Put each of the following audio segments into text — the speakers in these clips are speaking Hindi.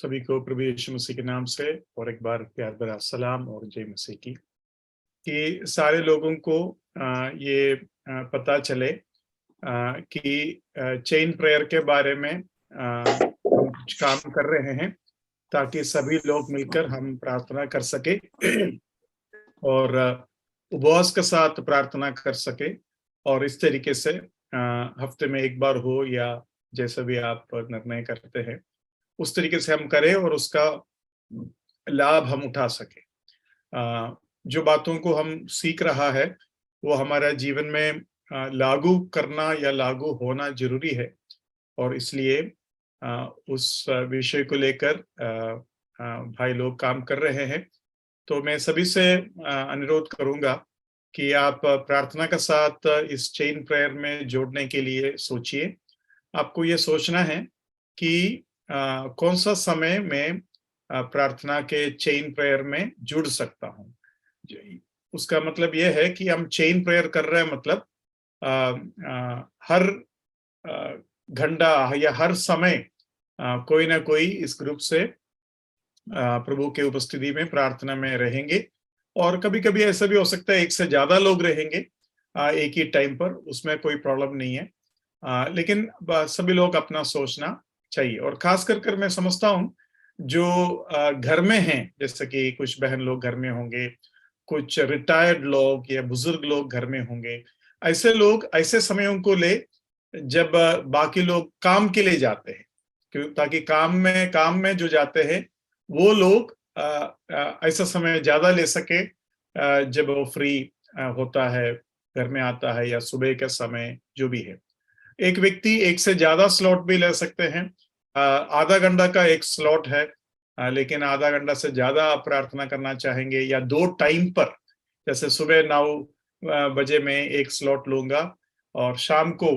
सभी को प्रभु यीशु मसीह के नाम से और एक बार प्यार भरा सलाम और जय मसीह की कि सारे लोगों को ये पता चले कि चेन प्रेयर के बारे में हम कुछ काम कर रहे हैं ताकि सभी लोग मिलकर हम प्रार्थना कर सके और उपवास के साथ प्रार्थना कर सके और इस तरीके से हफ्ते में एक बार हो या जैसा भी आप निर्णय करते हैं उस तरीके से हम करें और उसका लाभ हम उठा सके। जो बातों को हम सीख रहा है वो हमारा जीवन में लागू करना या लागू होना जरूरी है और इसलिए उस विषय को लेकर भाई लोग काम कर रहे हैं। तो मैं सभी से अनुरोध करूंगा कि आप प्रार्थना के साथ इस चेन प्रेयर में जोड़ने के लिए सोचिए। आपको ये सोचना है कि कौन सा समय में प्रार्थना के चेन प्रेयर में जुड़ सकता हूँ। उसका मतलब यह है कि हम चेन प्रेयर कर रहे हैं, मतलब हर घंटा या हर समय कोई ना कोई इस ग्रुप से प्रभु के उपस्थिति में प्रार्थना में रहेंगे और कभी कभी ऐसा भी हो सकता है एक से ज्यादा लोग रहेंगे एक ही टाइम पर, उसमें कोई प्रॉब्लम नहीं है। लेकिन सभी लोग अपना सोचना चाहिए और खास कर मैं समझता हूँ जो घर में हैं, जैसे कि कुछ बहन लोग घर में होंगे, कुछ रिटायर्ड लोग या बुजुर्ग लोग घर में होंगे। ऐसे लोग ऐसे समयों को ले जब बाकी लोग काम के लिए जाते हैं, ताकि काम में जो जाते हैं वो लोग ऐसा समय ज्यादा ले सके जब वो फ्री होता है, घर में आता है या सुबह का समय जो भी है। एक व्यक्ति एक से ज्यादा स्लॉट भी ले सकते हैं। आधा घंटा का एक स्लॉट है, लेकिन आधा घंटा से ज्यादा आप प्रार्थना करना चाहेंगे या दो टाइम पर, जैसे सुबह 9 बजे में एक स्लॉट लूंगा और शाम को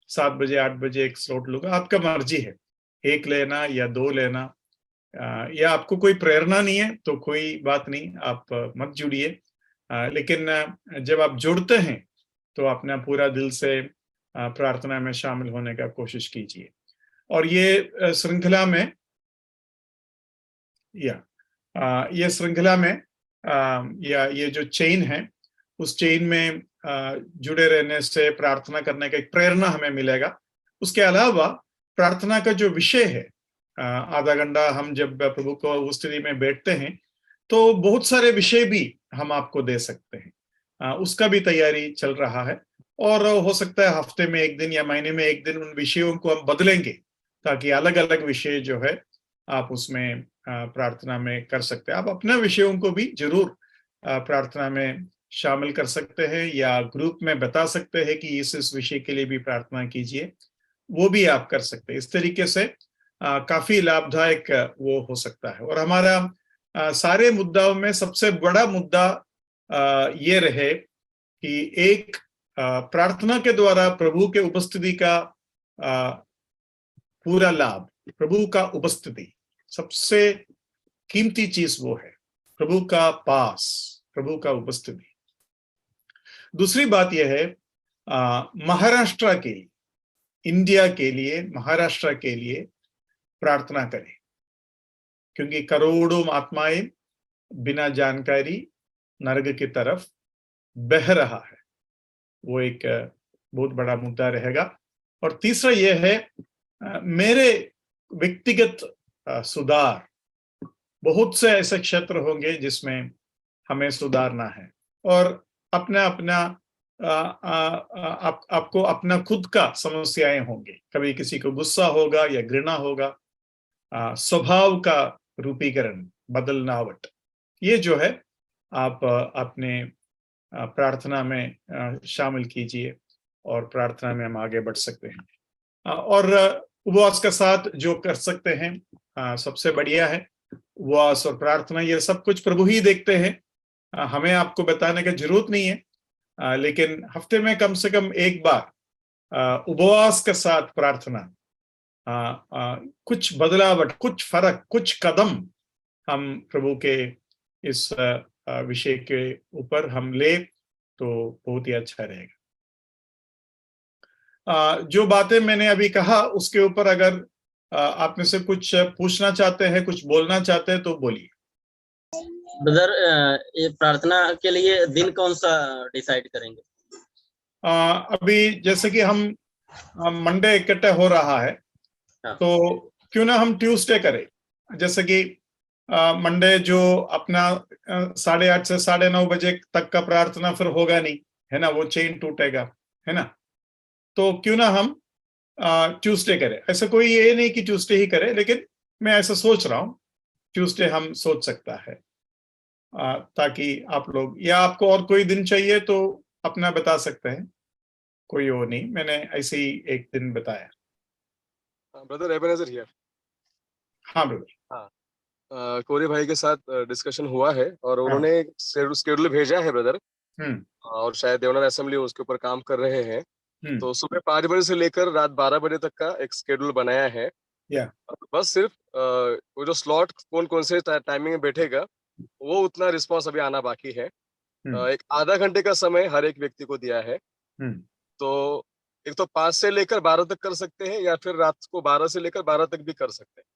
7 बजे 8 बजे एक स्लॉट लूंगा, आपका मर्जी है एक लेना या दो लेना। या आपको कोई प्रेरणा नहीं है तो कोई बात नहीं, आप मत जुड़िए। लेकिन जब आप जुड़ते हैं तो अपना पूरा दिल से प्रार्थना में शामिल होने का कोशिश कीजिए। और ये श्रृंखला में ये श्रृंखला में या ये जो चेन है उस चेन में जुड़े रहने से प्रार्थना करने का एक प्रेरणा हमें मिलेगा। उसके अलावा प्रार्थना का जो विषय है, आधा घंटा हम जब प्रभु को उपस्थिति में बैठते हैं तो बहुत सारे विषय भी हम आपको दे सकते हैं। उसका भी तैयारी चल रहा है और हो सकता है हफ्ते में एक दिन या महीने में एक दिन उन विषयों को हम बदलेंगे ताकि अलग अलग विषय जो है आप उसमें प्रार्थना में कर सकते हैं। आप अपने विषयों को भी जरूर प्रार्थना में शामिल कर सकते हैं या ग्रुप में बता सकते हैं कि इस विषय के लिए भी प्रार्थना कीजिए, वो भी आप कर सकते हैं। इस तरीके से काफी लाभदायक वो हो सकता है। और हमारा सारे मुद्दाओं में सबसे बड़ा मुद्दा ये रहे कि एक प्रार्थना के द्वारा प्रभु के उपस्थिति का पूरा लाभ, प्रभु का उपस्थिति सबसे कीमती चीज वो है, प्रभु का पास, प्रभु का उपस्थिति। दूसरी बात यह है महाराष्ट्र के लिए, इंडिया के लिए, महाराष्ट्र के लिए प्रार्थना करें, क्योंकि करोड़ों आत्माएं बिना जानकारी नरक की तरफ बह रहा है। वो एक बहुत बड़ा मुद्दा रहेगा। और तीसरा यह है मेरे व्यक्तिगत सुधार। बहुत से ऐसे क्षेत्र होंगे जिसमें हमें सुधारना है और अपना अपना आपको अपना खुद का समस्याएं होंगे। कभी किसी को गुस्सा होगा या घृणा होगा, स्वभाव का रूपीकरण, बदलनावट, ये जो है आप अपने प्रार्थना में शामिल कीजिए और प्रार्थना में हम आगे बढ़ सकते हैं। और उपवास के साथ जो कर सकते हैं सबसे बढ़िया है। उपवास और प्रार्थना ये सब कुछ प्रभु ही देखते हैं, हमें आपको बताने की जरूरत नहीं है। लेकिन हफ्ते में कम से कम एक बार उपवास के साथ प्रार्थना, कुछ बदलावट, कुछ फर्क, कुछ कदम हम प्रभु के इस विषय के ऊपर हम ले तो बहुत ही अच्छा रहेगा। जो बातें मैंने अभी कहा उसके ऊपर अगर आप में से कुछ पूछना चाहते हैं, कुछ बोलना चाहते हैं तो बोलिए। ब्रदर, ये प्रार्थना के लिए दिन कौन सा डिसाइड करेंगे? अभी जैसे कि हम मंडे इकट्ठे हो रहा है, हाँ। तो क्यों ना हम ट्यूसडे करें। जैसे कि मंडे जो अपना 8:30 से 9:30 बजे तक का प्रार्थना फिर होगा नहीं, है ना, वो चेन टूटेगा, है ना। तो क्यों ना हम ट्यूसडे करें। ऐसा कोई ये नहीं कि ट्यूसडे ही करें, लेकिन मैं ऐसा सोच रहा हूँ ट्यूसडे हम सोच सकता है, ताकि आप लोग, या आपको और कोई दिन चाहिए तो अपना बता सकते हैं, कोई वो नहीं, मैंने ऐसे ही एक दिन बताया। Brother Ebenezer here. हाँ ब्रदर। हाँ, कोरी भाई के साथ डिस्कशन हुआ है और हाँ। उन्होंने शेड्यूल भेजा है ब्रदर, हम्म। और शायद देवनार असेंबली उसके ऊपर काम कर रहे हैं। हम्म। तो सुबह 5 बजे से लेकर रात 12 बजे तक का एक शेड्यूल बनाया है। या बस सिर्फ वो जो स्लॉट कौन कौन से टाइमिंग में बैठेगा वो उतना रिस्पांस अभी आना बाकी है। एक आधा घंटे का समय हर एक व्यक्ति को दिया है। तो एक तो 5 से लेकर 12 तक कर सकते हैं, या फिर रात को 12 से लेकर 12 तक भी कर सकते हैं।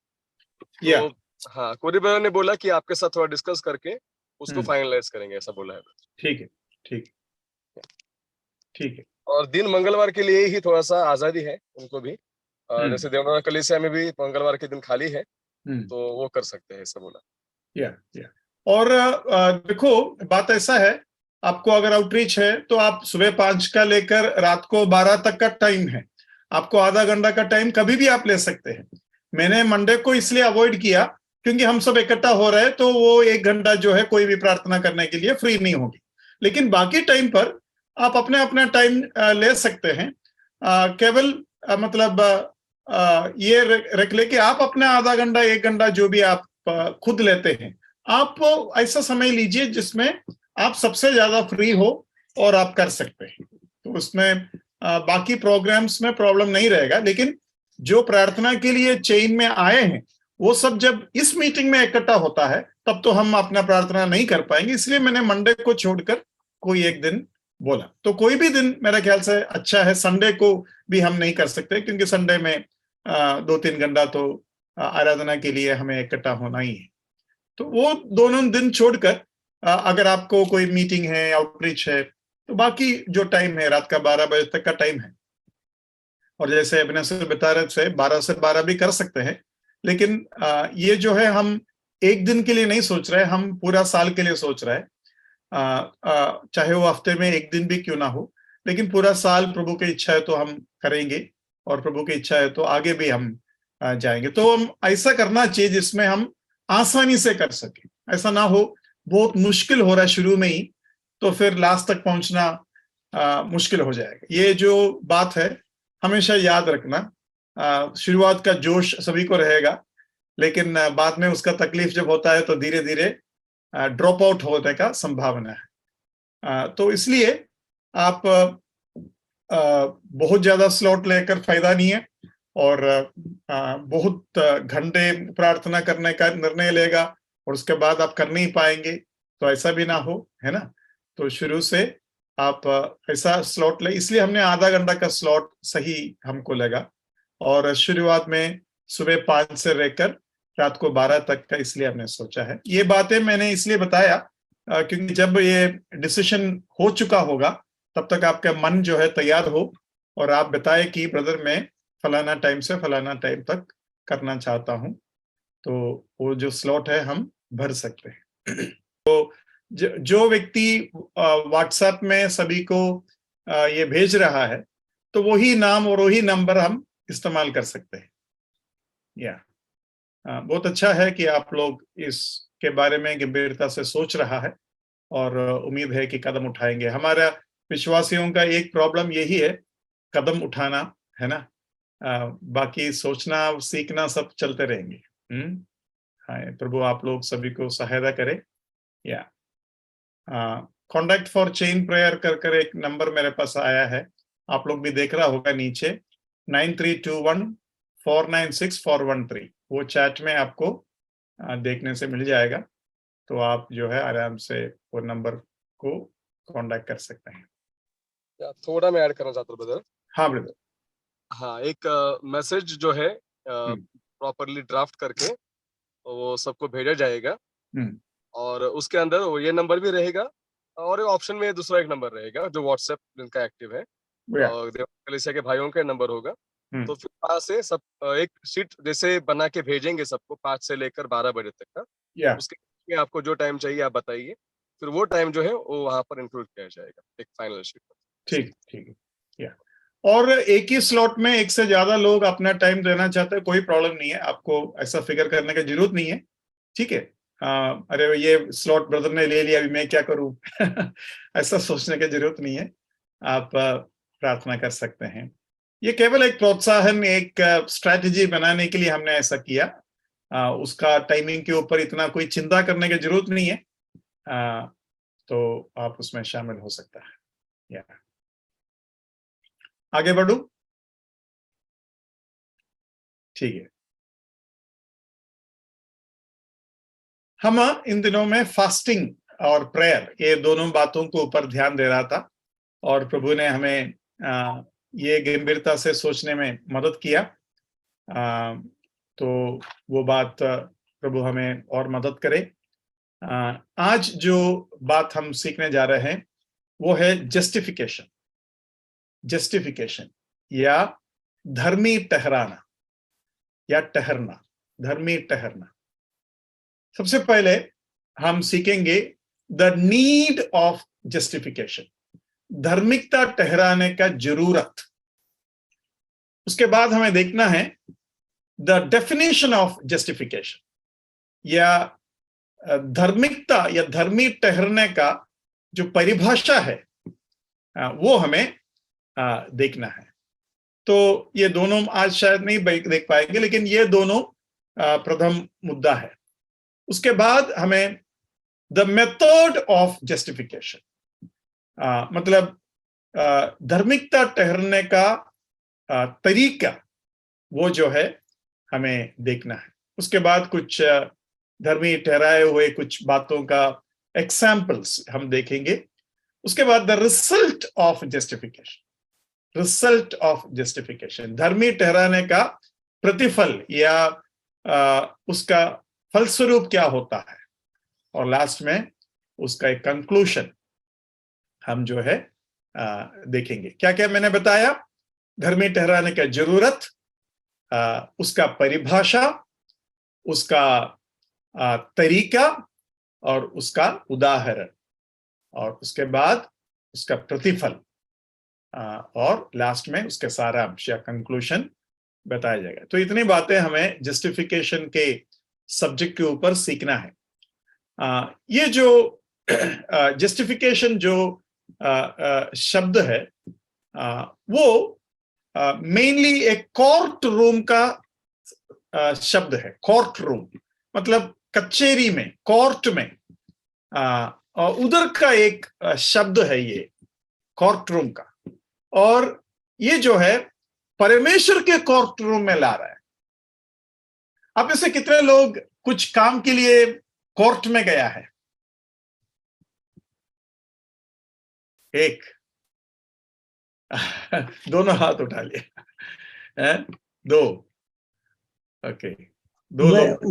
या तो हाँ, कोरी ब्रदर ने बोला कि आपके साथ थोड़ा डिस्कस करके उसको फाइनलाइज करेंगे, ऐसा बोला है। ठीक है, ठीक है, ठीक है। और दिन मंगलवार के लिए ही थोड़ा सा आजादी है उनको भी। जैसे देवनार कलीसिया में भी मंगलवार के दिन खाली है, तो वो कर सकते हैं, ऐसा बोला। या और देखो, बात ऐसा है, आपको अगर आउटरीच है तो आप सुबह 5 का लेकर रात को 12 तक का टाइम है, आपको आधा घंटा का टाइम कभी भी आप ले सकते हैं। मैंने मंडे को इसलिए अवॉइड किया क्योंकि हम सब इकट्ठा हो रहे हैं, तो वो 1 घंटा जो है कोई भी प्रार्थना करने के लिए फ्री नहीं होगी। लेकिन बाकी टाइम पर आप अपने अपना टाइम ले सकते हैं। केवल मतलब ये रख ले कि आप अपना आधा घंटा 1 घंटा जो भी आप खुद लेते हैं, आप ऐसा समय लीजिए जिसमें आप सबसे ज्यादा फ्री हो और आप कर सकते हैं। तो उसमें बाकी प्रोग्राम्स में प्रॉब्लम नहीं रहेगा, लेकिन जो प्रार्थना के लिए चेन में आए हैं वो सब जब इस मीटिंग में इकट्ठा होता है तब तो हम अपना प्रार्थना नहीं कर पाएंगे। इसलिए मैंने मंडे को छोड़कर कोई एक दिन बोला। तो कोई भी दिन मेरा ख्याल से अच्छा है। संडे को भी हम नहीं कर सकते क्योंकि संडे में 2-3 घंटा तो आराधना के लिए हमें इकट्ठा होना ही है। तो वो दोनों दिन छोड़कर अगर आपको कोई मीटिंग है, आउटरीच है, तो बाकी जो टाइम है रात का 12 बजे तक का टाइम है। और जैसे एबेनेजर बता रहे थे 12 से 12 भी कर सकते हैं, लेकिन ये जो है हम एक दिन के लिए नहीं सोच रहे, हम पूरा साल के लिए सोच रहे हैं। चाहे वो हफ्ते में एक दिन भी क्यों ना हो, लेकिन पूरा साल प्रभु की इच्छा है तो हम करेंगे, और प्रभु की इच्छा है तो आगे भी हम जाएंगे। तो हम ऐसा करना चाहिए जिसमें हम आसानी से कर सके। ऐसा ना हो बहुत मुश्किल हो रहा है शुरू में ही, तो फिर लास्ट तक पहुंचना मुश्किल हो जाएगा। ये जो बात है हमेशा याद रखना। शुरुआत का जोश सभी को रहेगा, लेकिन बाद में उसका तकलीफ जब होता है तो धीरे धीरे ड्रॉप आउट होने का संभावना है। तो इसलिए आप बहुत ज्यादा स्लॉट लेकर फायदा नहीं है, और बहुत घंटे प्रार्थना करने का निर्णय लेगा और उसके बाद आप कर नहीं पाएंगे, तो ऐसा भी ना हो, है ना। तो शुरू से आप ऐसा स्लॉट ले, इसलिए हमने आधा घंटा का स्लॉट सही हमको लगा। और शुरुआत में सुबह 5 से लेकर रात को 12 तक का इसलिए हमने सोचा है। ये बातें मैंने इसलिए बताया क्योंकि जब ये डिसीजन हो चुका होगा तब तक आपका मन जो है तैयार हो, और आप बताए कि ब्रदर मैं फलाना टाइम से फलाना टाइम तक करना चाहता हूं, तो वो जो स्लॉट है हम भर सकते हैं। तो जो व्यक्ति व्हाट्सएप में सभी को ये भेज रहा है, तो वही नाम और वही नंबर हम इस्तेमाल कर सकते हैं। या बहुत अच्छा है कि आप लोग इसके बारे में गंभीरता से सोच रहा है, और उम्मीद है कि कदम उठाएंगे। हमारा विश्वासियों का एक प्रॉब्लम यही है, कदम उठाना, है ना। बाकी सोचना सीखना सब चलते रहेंगे। हाँ, प्रभु आप लोग सभी को सहायता करे। या कॉन्टैक्ट फॉर चेन प्रेयर कर एक नंबर मेरे पास आया है, आप लोग भी देख रहा होगा नीचे, 9321496413। वो चैट में आपको देखने से मिल जाएगा, तो आप जो है आराम से वो नंबर को कांटेक्ट कर सकते हैं। थोड़ा मैं ऐड करना चाहता हूँ ब्रदर। हाँ ब्रदर। हाँ, एक मैसेज जो है प्रॉपरली ड्राफ्ट करके वो सबको भेजा जाएगा। हम्म, और उसके अंदर वो ये नंबर भी रहेगा और ऑप्शन में दूसरा एक नंबर रहेगा जो व्हाट्सएप जिनका एक्टिव है या, और कलिसिया के भाइयों का नंबर होगा। हम्म, तो फिर वहाँ से सब एक शीट जैसे बना के भेजेंगे सबको 5 से लेकर 12 बजे तक का। या, उसके में आपको जो टाइम चाहिए आप बताइए, फिर वो टाइम जो है वो वहाँ पर इंक्लूड किया जाएगा एक फाइनल शीट में। ठीक ठीक है, या। और एक ही स्लॉट में एक से ज्यादा लोग अपना टाइम देना चाहते हैं, कोई प्रॉब्लम नहीं है, आपको ऐसा फिगर करने की जरूरत नहीं है, ठीक है। अरे ये स्लॉट ब्रदर ने ले लिया, अभी मैं क्या करूं ऐसा सोचने की जरूरत नहीं है, आप प्रार्थना कर सकते हैं। ये केवल एक प्रोत्साहन, एक स्ट्रैटेजी बनाने के लिए हमने ऐसा किया। उसका टाइमिंग के ऊपर इतना कोई चिंता करने की जरूरत नहीं है, तो आप उसमें शामिल हो सकता है। या आगे बढ़ू, ठीक है। हम इन दिनों में फास्टिंग और प्रेयर, ये दोनों बातों को ऊपर ध्यान दे रहा था, और प्रभु ने हमें ये गंभीरता से सोचने में मदद किया। तो वो बात प्रभु हमें और मदद करे। आज जो बात हम सीखने जा रहे हैं वो है जस्टिफिकेशन। जस्टिफिकेशन या धर्मी ठहराना, या ठहरना, धर्मी ठहरना। सबसे पहले हम सीखेंगे द नीड ऑफ जस्टिफिकेशन, धार्मिकता ठहराने का जरूरत। उसके बाद हमें देखना है द डेफिनेशन ऑफ जस्टिफिकेशन, या धार्मिकता या धर्मी ठहरने का जो परिभाषा है वो हमें देखना है। तो ये दोनों आज शायद नहीं देख पाएंगे, लेकिन ये दोनों प्रथम मुद्दा है। उसके बाद हमें द मेथड ऑफ जस्टिफिकेशन, मतलब धार्मिकता ठहरने का तरीका, वो जो है हमें देखना है। उसके बाद कुछ धर्मी ठहराए हुए कुछ बातों का एग्जाम्पल्स हम देखेंगे। उसके बाद the result of justification, result of justification, धर्मी ठहराने का प्रतिफल या उसका फलस्वरूप क्या होता है, और लास्ट में उसका एक कंक्लूजन हम जो है देखेंगे। क्या क्या मैंने बताया? धर्मी ठहराने का जरूरत, उसका परिभाषा, उसका तरीका और उसका उदाहरण, और उसके बाद उसका प्रतिफल, और लास्ट में उसका सारांश या कंक्लूजन बताया जाएगा। तो इतनी बातें हमें जस्टिफिकेशन के सब्जेक्ट के ऊपर सीखना है। ये जो जस्टिफिकेशन जो शब्द है वो मेनली एक कोर्ट रूम का शब्द है। कोर्ट रूम मतलब कचहरी में, कोर्ट में, और उधर का एक शब्द है ये कोर्ट रूम का, और ये जो है परमेश्वर के कोर्ट रूम में ला रहा है। आप में से कितने लोग कुछ काम के लिए कोर्ट में गया है? एक दोनों हाथ उठा लिए, दो, ओके, दो लोग।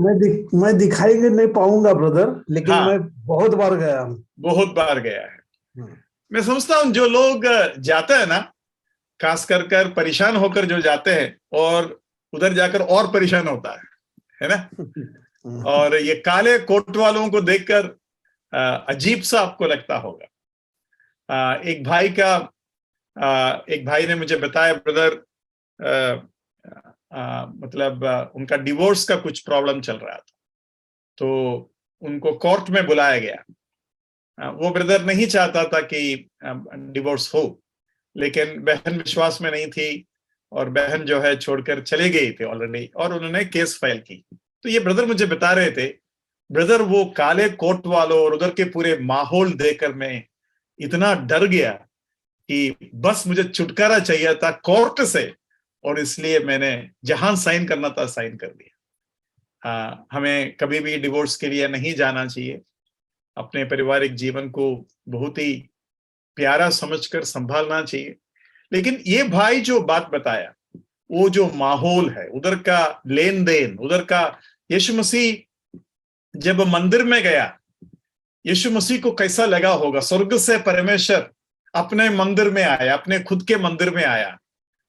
मैं दिखाई नहीं पाऊंगा ब्रदर, लेकिन हाँ, मैं बहुत बार गया हूं। बहुत बार गया है। मैं समझता हूं जो लोग जाते हैं ना, खास कर परेशान होकर जो जाते हैं, और उधर जाकर और परेशान होता है ना। और ये काले कोट वालों को देखकर अजीब सा आपको लगता होगा। एक भाई ने मुझे बताया, ब्रदर मतलब उनका डिवोर्स का कुछ प्रॉब्लम चल रहा था, तो उनको कोर्ट में बुलाया गया। वो ब्रदर नहीं चाहता था कि डिवोर्स हो, लेकिन बहन विश्वास में नहीं थी, और बहन जो है छोड़कर चले गई थी ऑलरेडी, और उन्होंने केस फाइल की। तो ये ब्रदर मुझे बता रहे थे, ब्रदर वो काले कोट वालों और उधर के पूरे माहौल देखकर मैं इतना डर गया कि बस मुझे छुटकारा चाहिए था कोर्ट से, और इसलिए मैंने जहां साइन करना था साइन कर दिया। हमें कभी भी डिवोर्स के लिए नहीं जाना चाहिए। अपने पारिवारिक जीवन को बहुत ही प्यारा समझकर संभालना चाहिए। लेकिन ये भाई जो बात बताया, वो जो माहौल है, उधर का लेन देन, उधर का, यीशु मसीह जब मंदिर में गया, यीशु मसीह को कैसा लगा होगा? स्वर्ग से परमेश्वर अपने मंदिर में आया, अपने खुद के मंदिर में आया,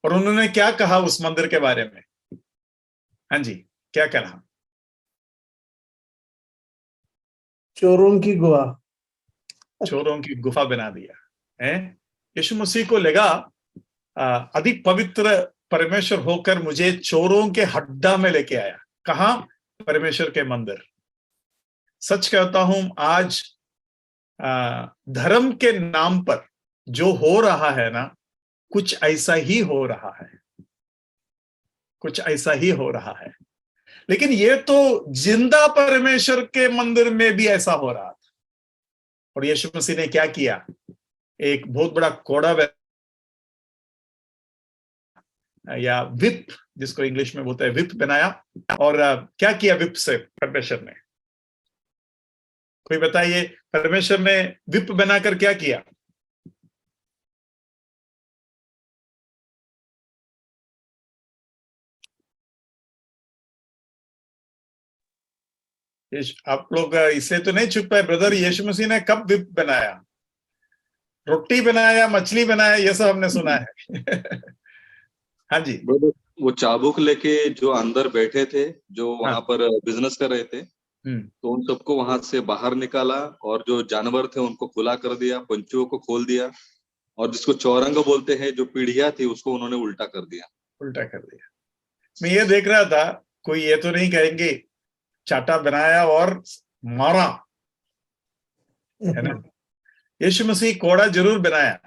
और उन्होंने क्या कहा उस मंदिर के बारे में? हाँ जी, क्या कहा? चोरों की गुहा, चोरों की गुफा बना दिया है। यीशु मसीह को लगा अधिक पवित्र परमेश्वर होकर मुझे चोरों के हड्डा में लेके आया। कहां? परमेश्वर के मंदिर। सच कहता हूं, आज धर्म के नाम पर जो हो रहा है ना, कुछ ऐसा ही हो रहा है, कुछ ऐसा ही हो रहा है। लेकिन ये तो जिंदा परमेश्वर के मंदिर में भी ऐसा हो रहा था। और यीशु मसीह ने क्या किया? एक बहुत बड़ा कोड़ा या विप, जिसको इंग्लिश में बोलते हैं विप, बनाया। और क्या किया विप से परमेश्वर ने? कोई बताइए, परमेश्वर ने विप बनाकर क्या किया? आप लोग इसे तो नहीं छुप पाए ब्रदर, यीशु मसीह ने कब विप बनाया? रोटी बनाया, मछली बनाया, ये सब हमने सुना है। हाँ जी। वो चाबुक लेके जो अंदर बैठे थे, जो वहां पर बिजनेस कर रहे थे, तो उन सबको वहां से बाहर निकाला, और जो जानवर थे उनको खुला कर दिया, पंछियों को खोल दिया, और जिसको चौरंग बोलते हैं, जो पीढ़िया थी, उसको उन्होंने उल्टा कर दिया। उल्टा कर दिया। मैं ये देख रहा था, कोई ये तो नहीं कहेंगे चाटा बनाया और मारा, है ना? यीशु मसीह कोड़ा जरूर बनाया,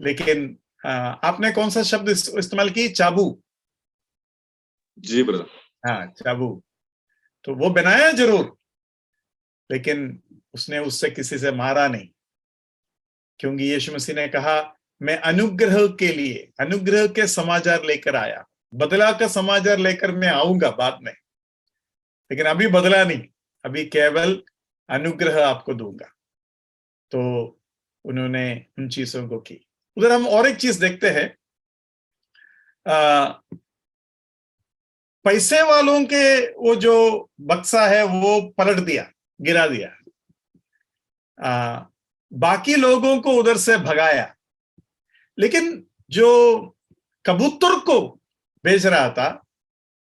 लेकिन आपने कौन सा शब्द इस्तेमाल की? चाबू। जी ब्रदर। हाँ, चाबू। तो वो बनाया जरूर, लेकिन उसने उससे किसी से मारा नहीं, क्योंकि यीशु मसीह ने कहा, मैं अनुग्रह के लिए, अनुग्रह के समाचार लेकर आया। बदला का समाचार लेकर मैं आऊंगा बाद में, लेकिन अभी बदला नहीं, अभी केवल अनुग्रह आपको दूंगा। तो उन्होंने उन चीजों को की। उधर हम और एक चीज देखते हैं, पैसे वालों के वो जो बक्सा है वो पलट दिया, गिरा दिया, बाकी लोगों को उधर से भगाया। लेकिन जो कबूतर को बेच रहा था,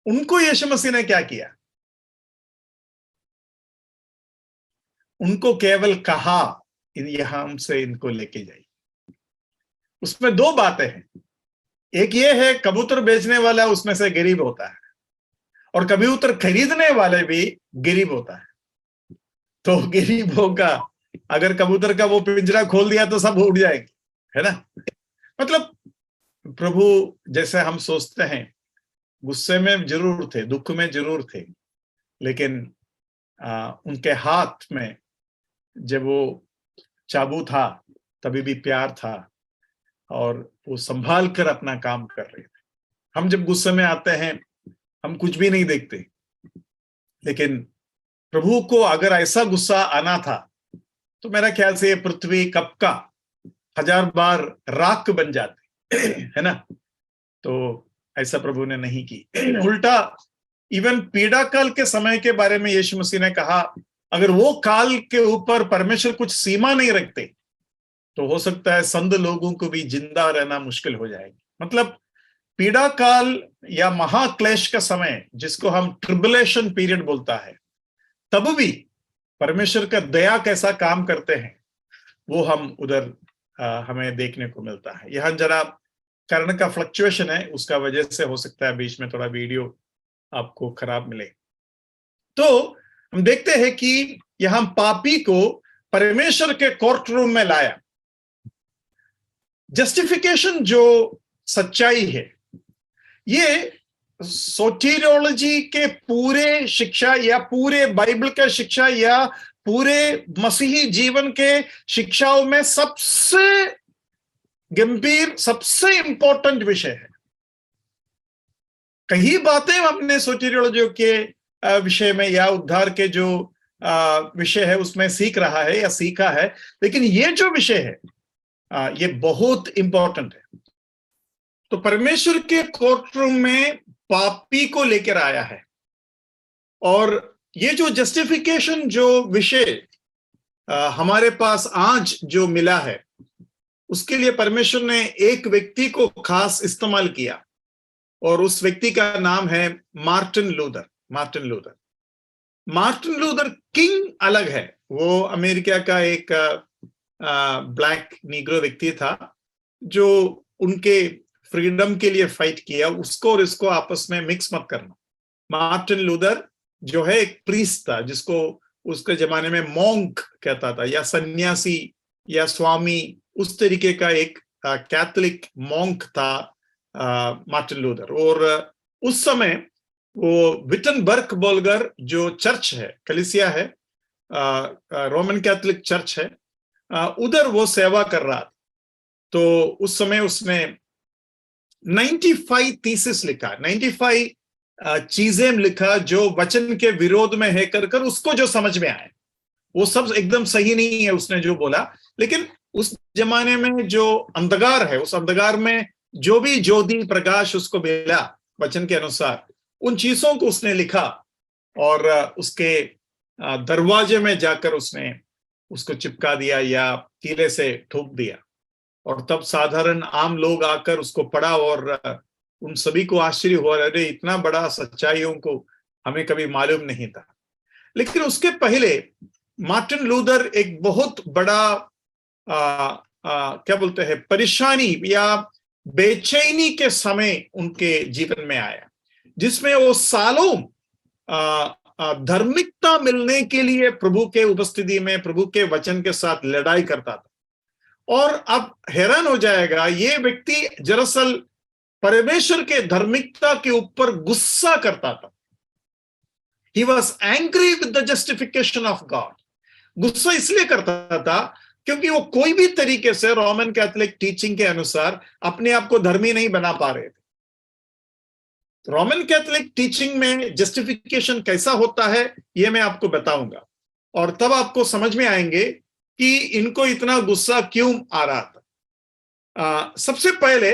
उनको यीशु मसीह ने क्या किया? उनको केवल कहा, यहां से इनको लेके जाइए। उसमें दो बातें हैं। एक ये है, कबूतर बेचने वाला उसमें से गरीब होता है, और कबूतर खरीदने वाले भी गरीब होता है। तो गरीबों का, अगर कबूतर का वो पिंजरा खोल दिया तो सब उड़ जाएंगे, है ना? मतलब प्रभु जैसे हम सोचते हैं, गुस्से में जरूर थे, दुख में जरूर थे, लेकिन उनके हाथ में जब वो चाबू था तभी भी प्यार था, और वो संभाल कर अपना काम कर रहे थे। हम जब गुस्से में आते हैं, हम कुछ भी नहीं देखते, लेकिन प्रभु को अगर ऐसा गुस्सा आना था तो मेरा ख्याल से ये पृथ्वी कब का 1000 बार राख बन जाती, है ना? तो ऐसा प्रभु ने नहीं की। उल्टा इवन पीड़ा काल के समय के बारे में यीशु मसीह ने कहा, अगर वो काल के ऊपर परमेश्वर कुछ सीमा नहीं रखते तो हो सकता है संत लोगों को भी जिंदा रहना मुश्किल हो जाएगी। मतलब पीड़ा काल या महाक्लेश का समय, जिसको हम ट्रिबुलेशन पीरियड बोलता है, तब भी परमेश्वर का दया कैसा काम करते हैं वो हम उधर हमें देखने को मिलता है। यहाँ जरा कर्ण का फ्लक्चुएशन है, उसका वजह से हो सकता है बीच में थोड़ा वीडियो आपको खराब मिले। तो हम देखते हैं कि यहां पापी को परमेश्वर के कोर्ट रूम में लाया। जस्टिफिकेशन जो सच्चाई है, ये सोटेरियोलॉजी के पूरे शिक्षा या पूरे बाइबल का शिक्षा या पूरे मसीही जीवन के शिक्षाओं में सबसे गंभीर, सबसे इंपॉर्टेंट विषय है। कई बातें हम अपने सोटेरियोलॉजी के विषय में या उद्धार के जो विषय है उसमें सीख रहा है या सीखा है, लेकिन ये जो विषय है ये बहुत इंपॉर्टेंट है। तो परमेश्वर के कोर्ट रूम में पापी को लेकर आया है। और ये जो जस्टिफिकेशन जो विषय हमारे पास आज जो मिला है, उसके लिए परमेश्वर ने एक व्यक्ति को खास इस्तेमाल किया, और उस व्यक्ति का नाम है Martin Luther. Martin Luther, Martin Luther king अलग है, वो अमेरिका का एक ब्लैक नीग्रो व्यक्ति था जो उनके फ्रीडम के लिए फाइट किया। उसको और इसको आपस में मिक्स मत करना। मार्टिन लूथर जो है एक प्रीस्ट था, जिसको उसके जमाने में मॉन्क कहता था, या सन्यासी या स्वामी, उस तरीके का एक कैथोलिक मॉन्क था मार्टिन लूथर। और उस समय वो विटनबर्ग बोलकर जो चर्च है, कलीसिया है, रोमन कैथोलिक चर्च है, उधर वो सेवा कर रहा था। तो उस समय उसने 95 थीसिस लिखा, 95 चीजें लिखा जो वचन के विरोध में है कर उसको जो समझ में आए। वो सब एकदम सही नहीं है उसने जो बोला, लेकिन उस जमाने में जो अंधकार है, उस अंधकार में जो भी ज्योति प्रकाश उसको मिला वचन के अनुसार, उन चीजों को उसने लिखा और उसके दरवाजे में जाकर उसने उसको चिपका दिया या तीले से ठोक दिया। और तब साधारण आम लोग आकर उसको पढ़ा और उन सभी को आश्चर्य हुआ, अरे इतना बड़ा सच्चाइयों को हमें कभी मालूम नहीं था। लेकिन उसके पहले मार्टिन लूथर एक बहुत बड़ा क्या बोलते हैं, परेशानी या बेचैनी के समय उनके जीवन में आया, जिसमें वो सालों धार्मिकता मिलने के लिए प्रभु के उपस्थिति में, प्रभु के वचन के साथ लड़ाई करता था। और अब हैरान हो जाएगा, ये व्यक्ति दरअसल परमेश्वर के धार्मिकता के ऊपर गुस्सा करता था। He was angry with the justification of God. गुस्सा इसलिए करता था क्योंकि वो कोई भी तरीके से रोमन कैथोलिक टीचिंग के अनुसार अपने आप को धर्मी नहीं बना पा रहे थे। रोमन कैथोलिक टीचिंग में जस्टिफिकेशन कैसा होता है ये मैं आपको बताऊंगा, और तब आपको समझ में आएंगे कि इनको इतना गुस्सा क्यों आ रहा था। सबसे पहले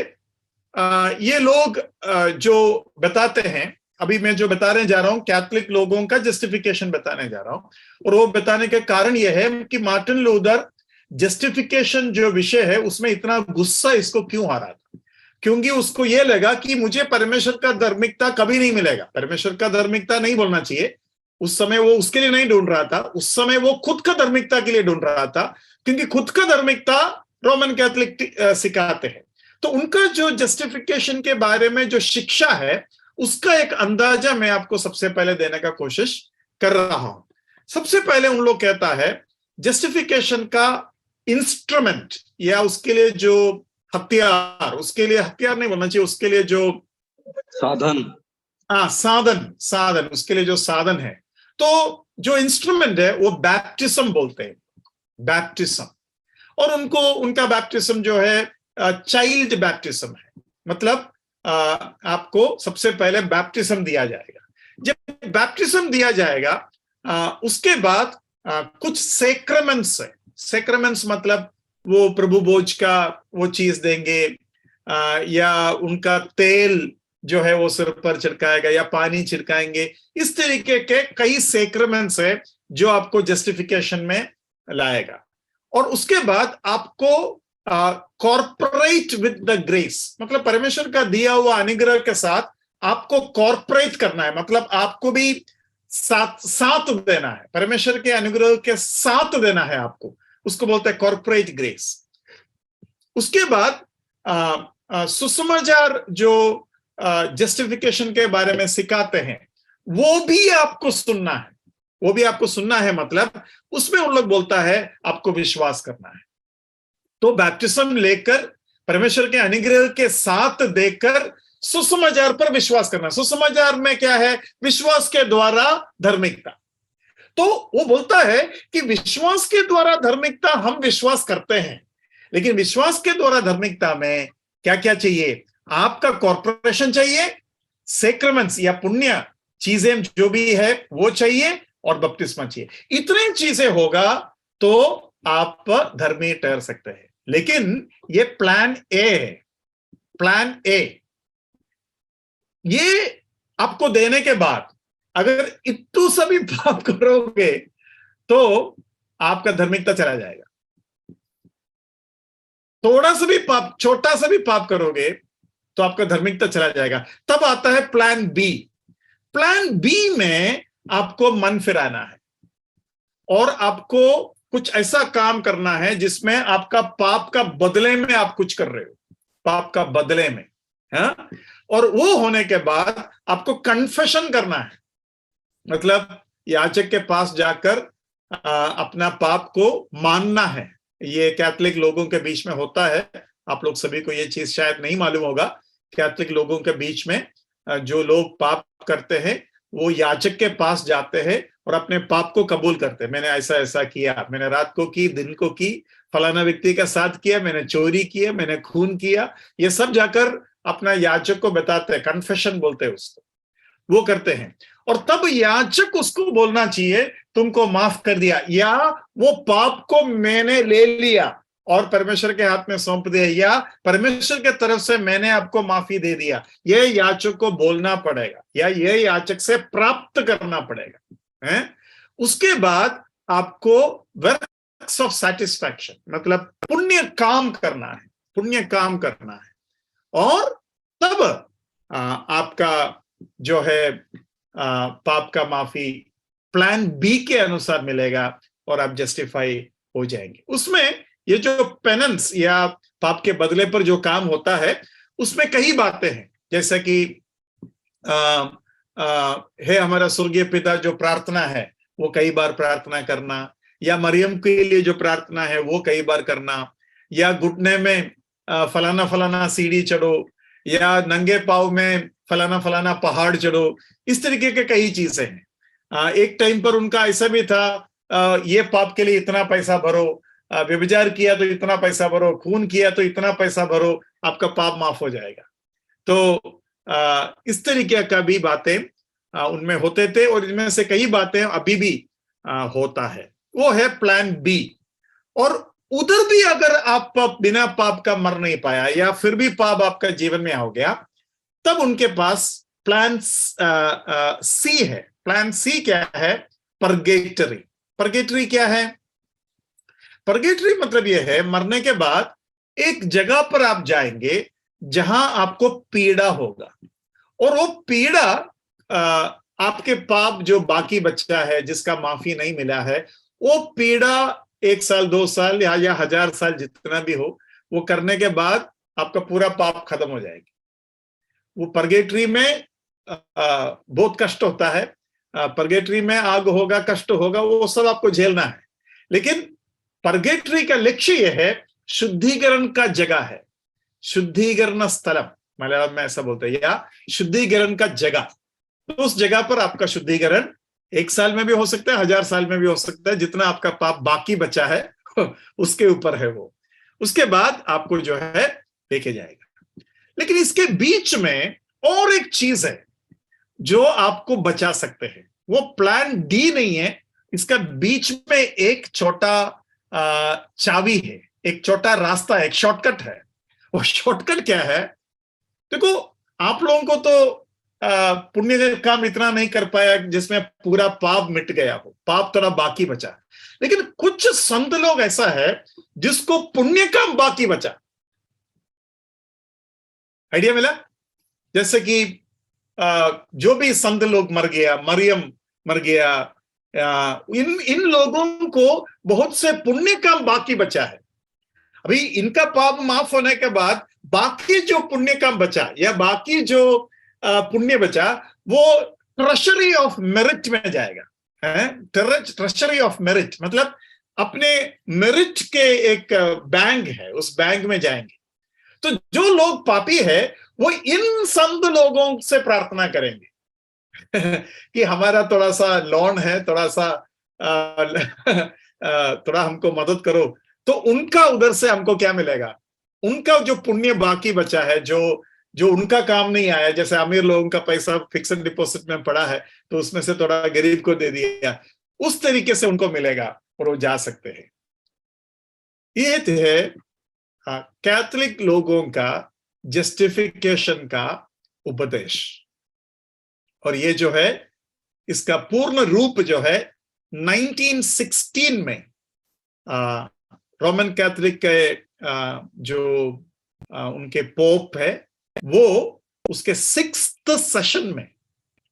ये लोग जो बताते हैं, अभी मैं जो बताने जा रहा हूं कैथोलिक लोगों का जस्टिफिकेशन बताने जा रहा हूं, और वो बताने का कारण यह है कि मार्टिन लूथर जस्टिफिकेशन जो विषय है उसमें इतना गुस्सा इसको क्यों आ रहा था, क्योंकि उसको ये लगा कि मुझे परमेश्वर का धार्मिकता कभी नहीं मिलेगा। परमेश्वर का धार्मिकता नहीं बोलना चाहिए, उस समय वो उसके लिए नहीं ढूंढ रहा था, उस समय वो खुद का धार्मिकता के लिए ढूंढ रहा था, क्योंकि खुद का धार्मिकता रोमन कैथोलिक सिखाते हैं। तो उनका जो जस्टिफिकेशन के बारे में जो शिक्षा है उसका एक अंदाजा मैं आपको सबसे पहले देने का कोशिश कर रहा हूं। सबसे पहले उन लोग कहता है जस्टिफिकेशन का इंस्ट्रूमेंट या उसके लिए जो हथियार, उसके लिए हथियार नहीं बोलना चाहिए, उसके लिए जो साधन, साधन, उसके लिए जो साधन है, तो जो इंस्ट्रूमेंट है वो बैप्टिज्म बोलते हैं, बैप्टिज्म। और उनको उनका बैप्टिज्म जो है चाइल्ड बैप्टिज्म है, मतलब आपको सबसे पहले बैप्टिज्म दिया जाएगा। जब बैप्टिज्म दिया जाएगा उसके बाद कुछ सेक्रेमेंट्स है। सेक्रेमेंट्स मतलब वो प्रभु भोज का वो चीज देंगे, या उनका तेल जो है वो सिर पर छिड़काएगा या पानी छिड़काएंगे। इस तरीके के कई सेक्रेमेंट्स है जो आपको जस्टिफिकेशन में लाएगा। और उसके बाद आपको कॉर्पोरेट विद द ग्रेस, मतलब परमेश्वर का दिया हुआ अनुग्रह के साथ आपको कॉर्पोरेट करना है, मतलब आपको भी साथ देना है, परमेश्वर के अनुग्रह के साथ देना है आपको, उसको बोलते हैं कॉर्पोरेट ग्रेस। उसके बाद सुसमाचार जो जस्टिफिकेशन के बारे में सिखाते हैं वो भी आपको सुनना है, वो भी आपको सुनना है, मतलब उसमें उन लोग बोलता है आपको विश्वास करना है। तो बैप्टिज्म लेकर परमेश्वर के अनुग्रह के साथ देकर सुसमाचार पर विश्वास करना। सुसमाचार में क्या है? विश्वास के द्वारा धार्मिकता। तो वो बोलता है कि विश्वास के द्वारा धार्मिकता हम विश्वास करते हैं, लेकिन विश्वास के द्वारा धार्मिकता में क्या क्या चाहिए? आपका कॉर्पोरेशन चाहिए, सेक्रेमेंट्स या पुण्य चीजें जो भी है वो चाहिए, और बपतिस्मा चाहिए। इतनी चीजें होगा तो आप धर्मी ठहर सकते हैं। लेकिन ये प्लान ए है, प्लान ए, ये आपको देने के बाद अगर इतू सा भी पाप करोगे तो आपका धार्मिकता चला जाएगा। थोड़ा सा भी पाप, छोटा सा भी पाप करोगे तो आपका धार्मिकता चला जाएगा। तब आता है प्लान बी। प्लान बी में आपको मन फिराना है और आपको कुछ ऐसा काम करना है जिसमें आपका पाप का बदले में आप कुछ कर रहे हो, पाप का बदले में, हाँ? और वो होने के बाद आपको कन्फेशन करना है, मतलब याजक के पास जाकर अपना पाप को मानना है। ये कैथोलिक लोगों के बीच में होता है, आप लोग सभी को ये चीज शायद नहीं मालूम होगा। कैथोलिक लोगों के बीच में जो लोग पाप करते हैं वो याजक के पास जाते हैं और अपने पाप को कबूल करते हैं। मैंने ऐसा ऐसा किया, मैंने रात को की, दिन को की, फलाना व्यक्ति का साथ किया, मैंने चोरी किया, मैंने खून किया, ये सब जाकर अपना याजक को बताते हैं, कन्फेशन बोलते हैं उसको, वो करते हैं। और तब याजक उसको बोलना चाहिए तुमको माफ कर दिया, या वो पाप को मैंने ले लिया और परमेश्वर के हाथ में सौंप दिया, या परमेश्वर के तरफ से मैंने आपको माफी दे दिया। ये याजक को बोलना पड़ेगा या ये याजक से प्राप्त करना पड़ेगा, है? उसके बाद आपको वर्क्स ऑफ सैटिस्फैक्शन, मतलब पुण्य काम करना है, पुण्य काम करना है, और तब आपका जो है पाप का माफी प्लान बी के अनुसार मिलेगा और आप जस्टिफाई हो जाएंगे। उसमें ये जो पेनेंस या पाप के बदले पर जो काम होता है उसमें कई बातें हैं, जैसे कि हे हमारा स्वर्गीय पिता, जो प्रार्थना है वो कई बार प्रार्थना करना, या मरियम के लिए जो प्रार्थना है वो कई बार करना, या घुटने में फलाना फलाना सीढ़ी चढ़ो, या नंगे पाँव में फलाना फलाना पहाड़ चढ़ो, इस तरीके के कई चीजें हैं। एक टाइम पर उनका ऐसा भी था, ये पाप के लिए इतना पैसा भरो, व्यभिचार किया तो इतना पैसा भरो, खून किया तो इतना पैसा भरो, आपका पाप माफ हो जाएगा। तो इस तरीके का भी बातें उनमें होते थे, और इनमें से कई बातें अभी भी होता है। वो है प्लान बी। और उधर भी अगर आप बिना पाप का मर नहीं पाया या फिर भी पाप आपका जीवन में हो गया, तब उनके पास प्लान सी है। प्लान सी क्या है? परगेटरी। परगेटरी क्या है? परगेटरी मतलब यह है, मरने के बाद एक जगह पर आप जाएंगे जहां आपको पीड़ा होगा, और वो पीड़ा आपके पाप जो बाकी बचा है, जिसका माफी नहीं मिला है, वो पीड़ा 1 साल 2 साल या 1000 साल जितना भी हो, वो करने के बाद आपका पूरा पाप खत्म हो जाएगा। वो परगेटरी में बहुत कष्ट होता है, परगेटरी में आग होगा, कष्ट होगा, वो सब आपको झेलना है। लेकिन परगेटरी का लक्ष्य यह है, शुद्धिकरण का जगह है, शुद्धिकरण स्थलम मलयालम में ऐसा बोलते हैं, या शुद्धिकरण का जगह। तो उस जगह पर आपका शुद्धिकरण 1 साल में भी हो सकता है, 1000 साल में भी हो सकता है, जितना आपका पाप बाकी बचा है उसके ऊपर है वो। उसके बाद आपको जो है देखे जाएगा। लेकिन इसके बीच में और एक चीज है जो आपको बचा सकते हैं, वो प्लान डी नहीं है, इसका बीच में एक छोटा चाबी है, एक छोटा रास्ता है, एक शॉर्टकट है। वो शॉर्टकट क्या है? देखो, आप लोगों को तो पुण्य काम इतना नहीं कर पाया जिसमें पूरा पाप मिट गया हो, पाप थोड़ा बाकी बचा, लेकिन कुछ संत लोग ऐसा है जिसको पुण्य काम बाकी बचा। आइडिया मिला? जैसे कि जो भी संत लोग मर गया, मरियम मर गया, इन लोगों को बहुत से पुण्य काम बाकी बचा है। अभी इनका पाप माफ होने के बाद बाकी जो पुण्य काम बचा, या बाकी जो पुण्य बचा, वो ट्रेजरी ऑफ मेरिट में जाएगा। ट्रेजरी ऑफ मेरिट मतलब अपने मेरिट के एक बैंक है, उस बैंक में जाएंगे। तो जो लोग पापी है वो इन संत लोगों से प्रार्थना करेंगे कि हमारा थोड़ा सा लोन है, थोड़ा सा थोड़ा हमको मदद करो। तो उनका उधर से हमको क्या मिलेगा? उनका जो पुण्य बाकी बचा है, जो उनका काम नहीं आया, जैसे अमीर लोगों का पैसा फिक्स्ड डिपॉजिट में पड़ा है तो उसमें से थोड़ा गरीब को दे दिया, उस तरीके से उनको मिलेगा और वो जा सकते हैं। ये है कैथोलिक लोगों का जस्टिफिकेशन का उपदेश। और ये जो है इसका पूर्ण रूप जो है 1916 में रोमन कैथोलिक के जो उनके पोप है वो उसके 6th सेशन में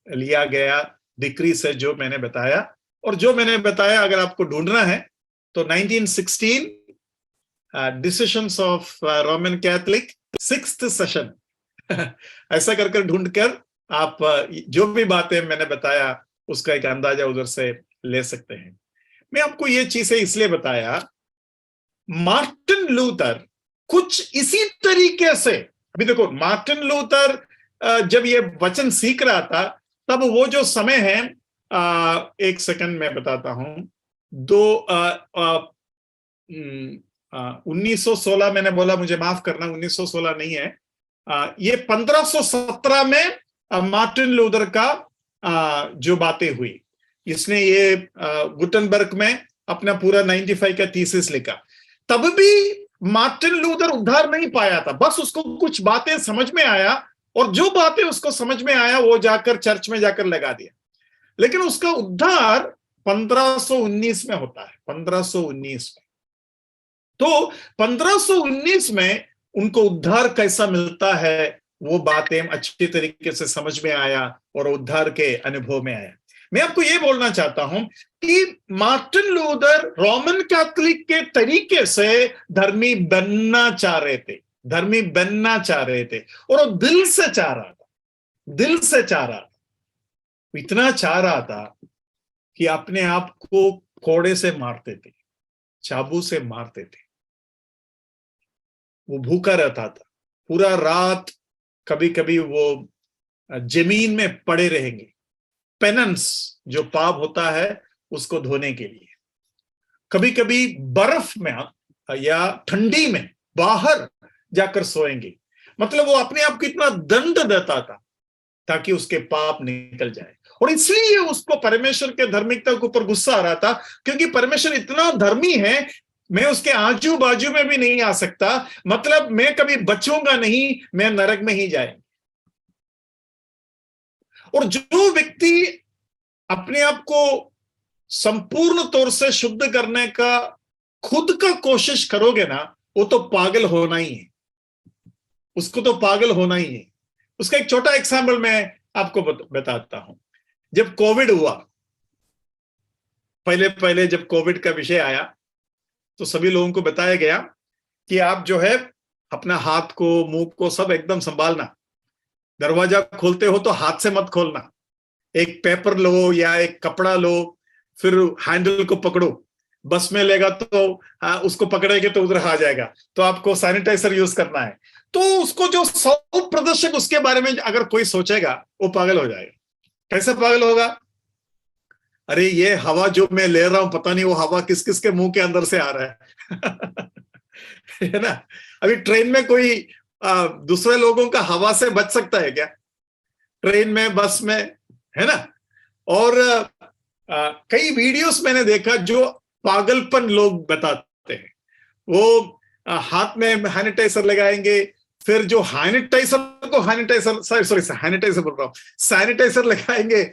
लिया गया डिक्री से, जो मैंने बताया। और जो मैंने बताया अगर आपको ढूंढना है तो 1916 decisions of Roman Catholic 6th session ऐसा कर ढूंढकर आप जो भी बातें मैंने बताया उसका एक अंदाजा उधर से ले सकते हैं। मैं आपको ये चीजें इसलिए बताया, मार्टिन लूथर कुछ इसी तरीके से, अभी देखो मार्टिन लूथर जब ये वचन सीख रहा था तब वो जो समय है, एक सेकंड मैं बताता हूं, 1916 मैंने बोला, मुझे माफ करना, 1916 नहीं है, ये 1517 में मार्टिन लूथर का जो बातें हुई, इसने ये गुटनबर्ग में अपना पूरा 95 का थीसिस लिखा। तब भी मार्टिन लूथर उद्धार नहीं पाया था, बस उसको कुछ बातें समझ में आया और जो बातें उसको समझ में आया वो जाकर चर्च में जाकर लगा दिया। लेकिन उसका उद्धार 1519 में होता है, 1519 में। तो 1519 में उनको उद्धार कैसा मिलता है वो बातें अच्छी तरीके से समझ में आया और उद्धार के अनुभव में आया। मैं आपको ये बोलना चाहता हूं कि मार्टिन लूथर रोमन कैथोलिक के तरीके से धर्मी बनना चाह रहे थे, धर्मी बनना चाह रहे थे, और वो दिल से चाह रहा था, दिल से चाह रहा था, इतना चाह रहा था कि अपने आप को कोड़े से मारते थे, चाबू से मारते थे। वो भूखा रहता था पूरा रात, कभी कभी वो जमीन में पड़े रहेंगे, पेनेंस जो पाप होता है उसको धोने के लिए। कभी कभी बर्फ में या ठंडी में बाहर जाकर सोएंगे। मतलब वो अपने आप को इतना दंड देता था ताकि उसके पाप निकल जाए। और इसलिए उसको परमेश्वर के धार्मिकता के ऊपर गुस्सा आ रहा था, क्योंकि परमेश्वर इतना धर्मी है, मैं उसके आजू बाजू में भी नहीं आ सकता, मतलब मैं कभी बचूंगा नहीं, मैं नरक में ही जाएंगे। और जो व्यक्ति अपने आप को संपूर्ण तौर से शुद्ध करने का खुद का कोशिश करोगे ना, वो तो पागल होना ही है, उसको तो पागल होना ही है। उसका एक छोटा एग्जाम्पल मैं आपको बताता हूं। जब कोविड हुआ, पहले जब कोविड का विषय आया तो सभी लोगों को बताया गया कि आप जो है अपना हाथ को, मुंह को सब एकदम संभालना, दरवाजा खोलते हो तो हाथ से मत खोलना, एक पेपर लो या एक कपड़ा लो, फिर हैंडल को पकड़ो, बस में लेगा तो उसको पकड़ेगे तो उधर आ जाएगा, तो आपको सैनिटाइजर यूज करना है। तो उसको जो 100% उसके बारे में अगर कोई सोचेगा वो पागल हो जाएगा। कैसे पागल होगा? अरे ये हवा जो मैं ले रहा हूं, पता नहीं वो हवा किस किस के मुंह के अंदर से आ रहा है है ना? अभी ट्रेन में कोई दूसरे लोगों का हवा से बच सकता है क्या? ट्रेन में, बस में, है ना? और कई वीडियोस मैंने देखा जो पागलपन लोग बताते हैं। वो हाथ में सैनिटाइजर लगाएंगे, फिर जो सैनिटाइजर लगाएंगे।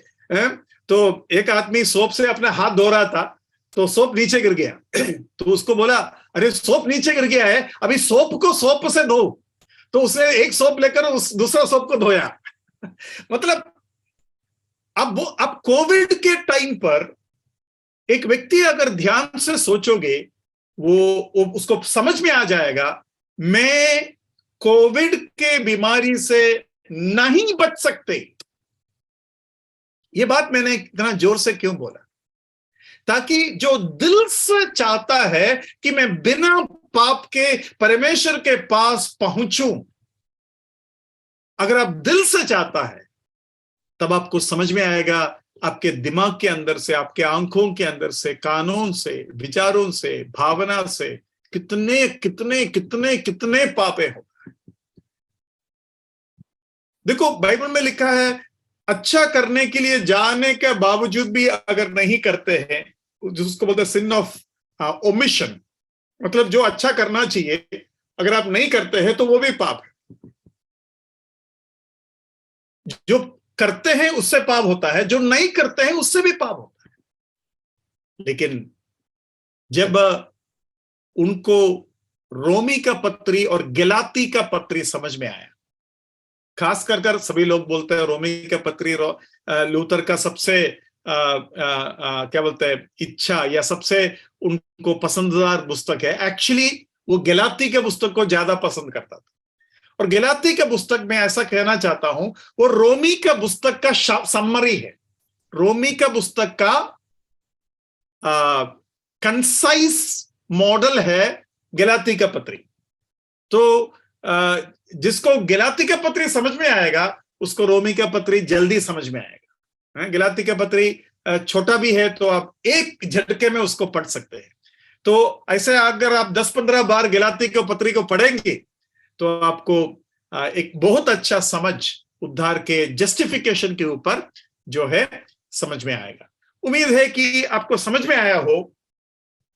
तो एक आदमी सोप से अपना हाथ धो रहा था तो सोप नीचे गिर गया तो उसको बोला, अरे सोप नीचे गिर गया है, अभी सोप को सोप से धो। तो उसने एक सोप लेकर उस दूसरा सोप को धोया मतलब अब कोविड के टाइम पर एक व्यक्ति अगर ध्यान से सोचोगे वो उसको समझ में आ जाएगा, मैं कोविड के बीमारी से नहीं बच सकते। ये बात मैंने इतना जोर से क्यों बोला? ताकि जो दिल से चाहता है कि मैं बिना पाप के परमेश्वर के पास पहुंचूं, अगर आप दिल से चाहता है तब आपको समझ में आएगा, आपके दिमाग के अंदर से, आपके आंखों के अंदर से, कानों से, विचारों से, भावना से कितने कितने कितने कितने पापे हो। देखो बाइबल में लिखा है, अच्छा करने के लिए जाने के बावजूद भी अगर नहीं करते हैं, जिसको बोलते हैं सिन ऑफ ओमिशन, मतलब जो अच्छा करना चाहिए अगर आप नहीं करते हैं तो वो भी पाप है। जो करते हैं उससे पाप होता है, जो नहीं करते हैं उससे भी पाप होता है। लेकिन जब उनको रोमी का पत्री और गलाती का पत्री समझ में आया, खास कर सभी लोग बोलते हैं रोमी का पत्री लूथर का सबसे क्या बोलते हैं इच्छा या सबसे उनको पसंदीदा पुस्तक है। एक्चुअली वो गलाती के पुस्तक को ज्यादा पसंद करता था, और गलाती के पुस्तक में ऐसा कहना चाहता हूं वो रोमी का पुस्तक का समरी है, रोमी का पुस्तक का कंसाइज मॉडल है गलाती का पत्री। तो जिसको गलाती का पत्री समझ में आएगा उसको रोमी का पत्री जल्दी समझ में आएगा। गलाती का पत्री छोटा भी है तो आप एक झटके में उसको पढ़ सकते हैं। तो ऐसे अगर आप 10-15 बार गलाती के पत्री को पढ़ेंगे तो आपको एक बहुत अच्छा समझ उद्धार के जस्टिफिकेशन के ऊपर जो है समझ में आएगा। उम्मीद है कि आपको समझ में आया हो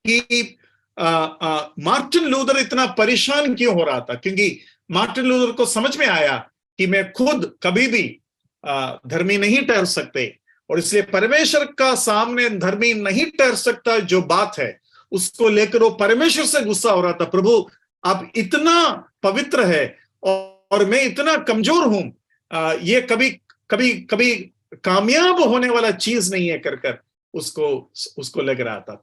कि मार्टिन लूथर इतना परेशान क्यों हो रहा था, क्योंकि मार्टिन लूथर को समझ में आया कि मैं खुद कभी भी धर्मी नहीं ठहर सकते, और इसलिए परमेश्वर का सामने धर्मी नहीं ठहर सकता जो बात है उसको लेकर वो परमेश्वर से गुस्सा हो रहा था। प्रभु आप इतना पवित्र है और मैं इतना कमजोर हूं, ये कभी कभी कभी कामयाब होने वाला चीज नहीं है कर उसको लग रहा था।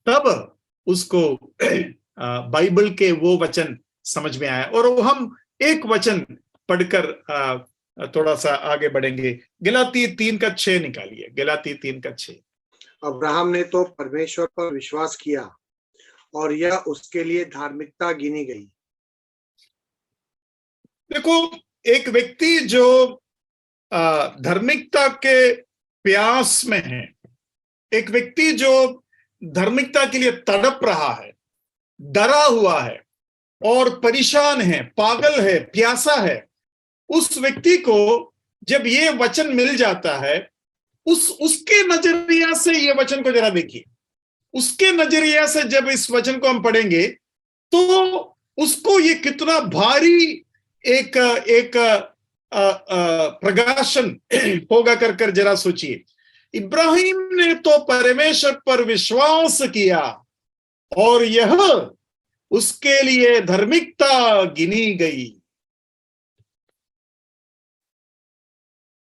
तब उसको बाइबल के वो वचन समझ में आया, और वो हम एक वचन पढ़कर थोड़ा सा आगे बढ़ेंगे। गलाती 3:6 निकालिए, गलाती 3:6। अब्राहम ने तो परमेश्वर पर विश्वास किया और यह उसके लिए धार्मिकता गिनी गई। देखो, एक व्यक्ति जो धार्मिकता के प्यास में है, एक व्यक्ति जो धार्मिकता के लिए तड़प रहा है, डरा हुआ है और परेशान है, पागल है, प्यासा है, उस व्यक्ति को जब ये वचन मिल जाता है, उसके नजरिया से ये वचन को जरा देखिए। उसके नजरिया से जब इस वचन को हम पढ़ेंगे तो उसको ये कितना भारी एक प्रकाशन होगा कर जरा सोचिए। इब्राहिम ने तो परमेश्वर पर विश्वास किया और यह उसके लिए धार्मिकता गिनी गई।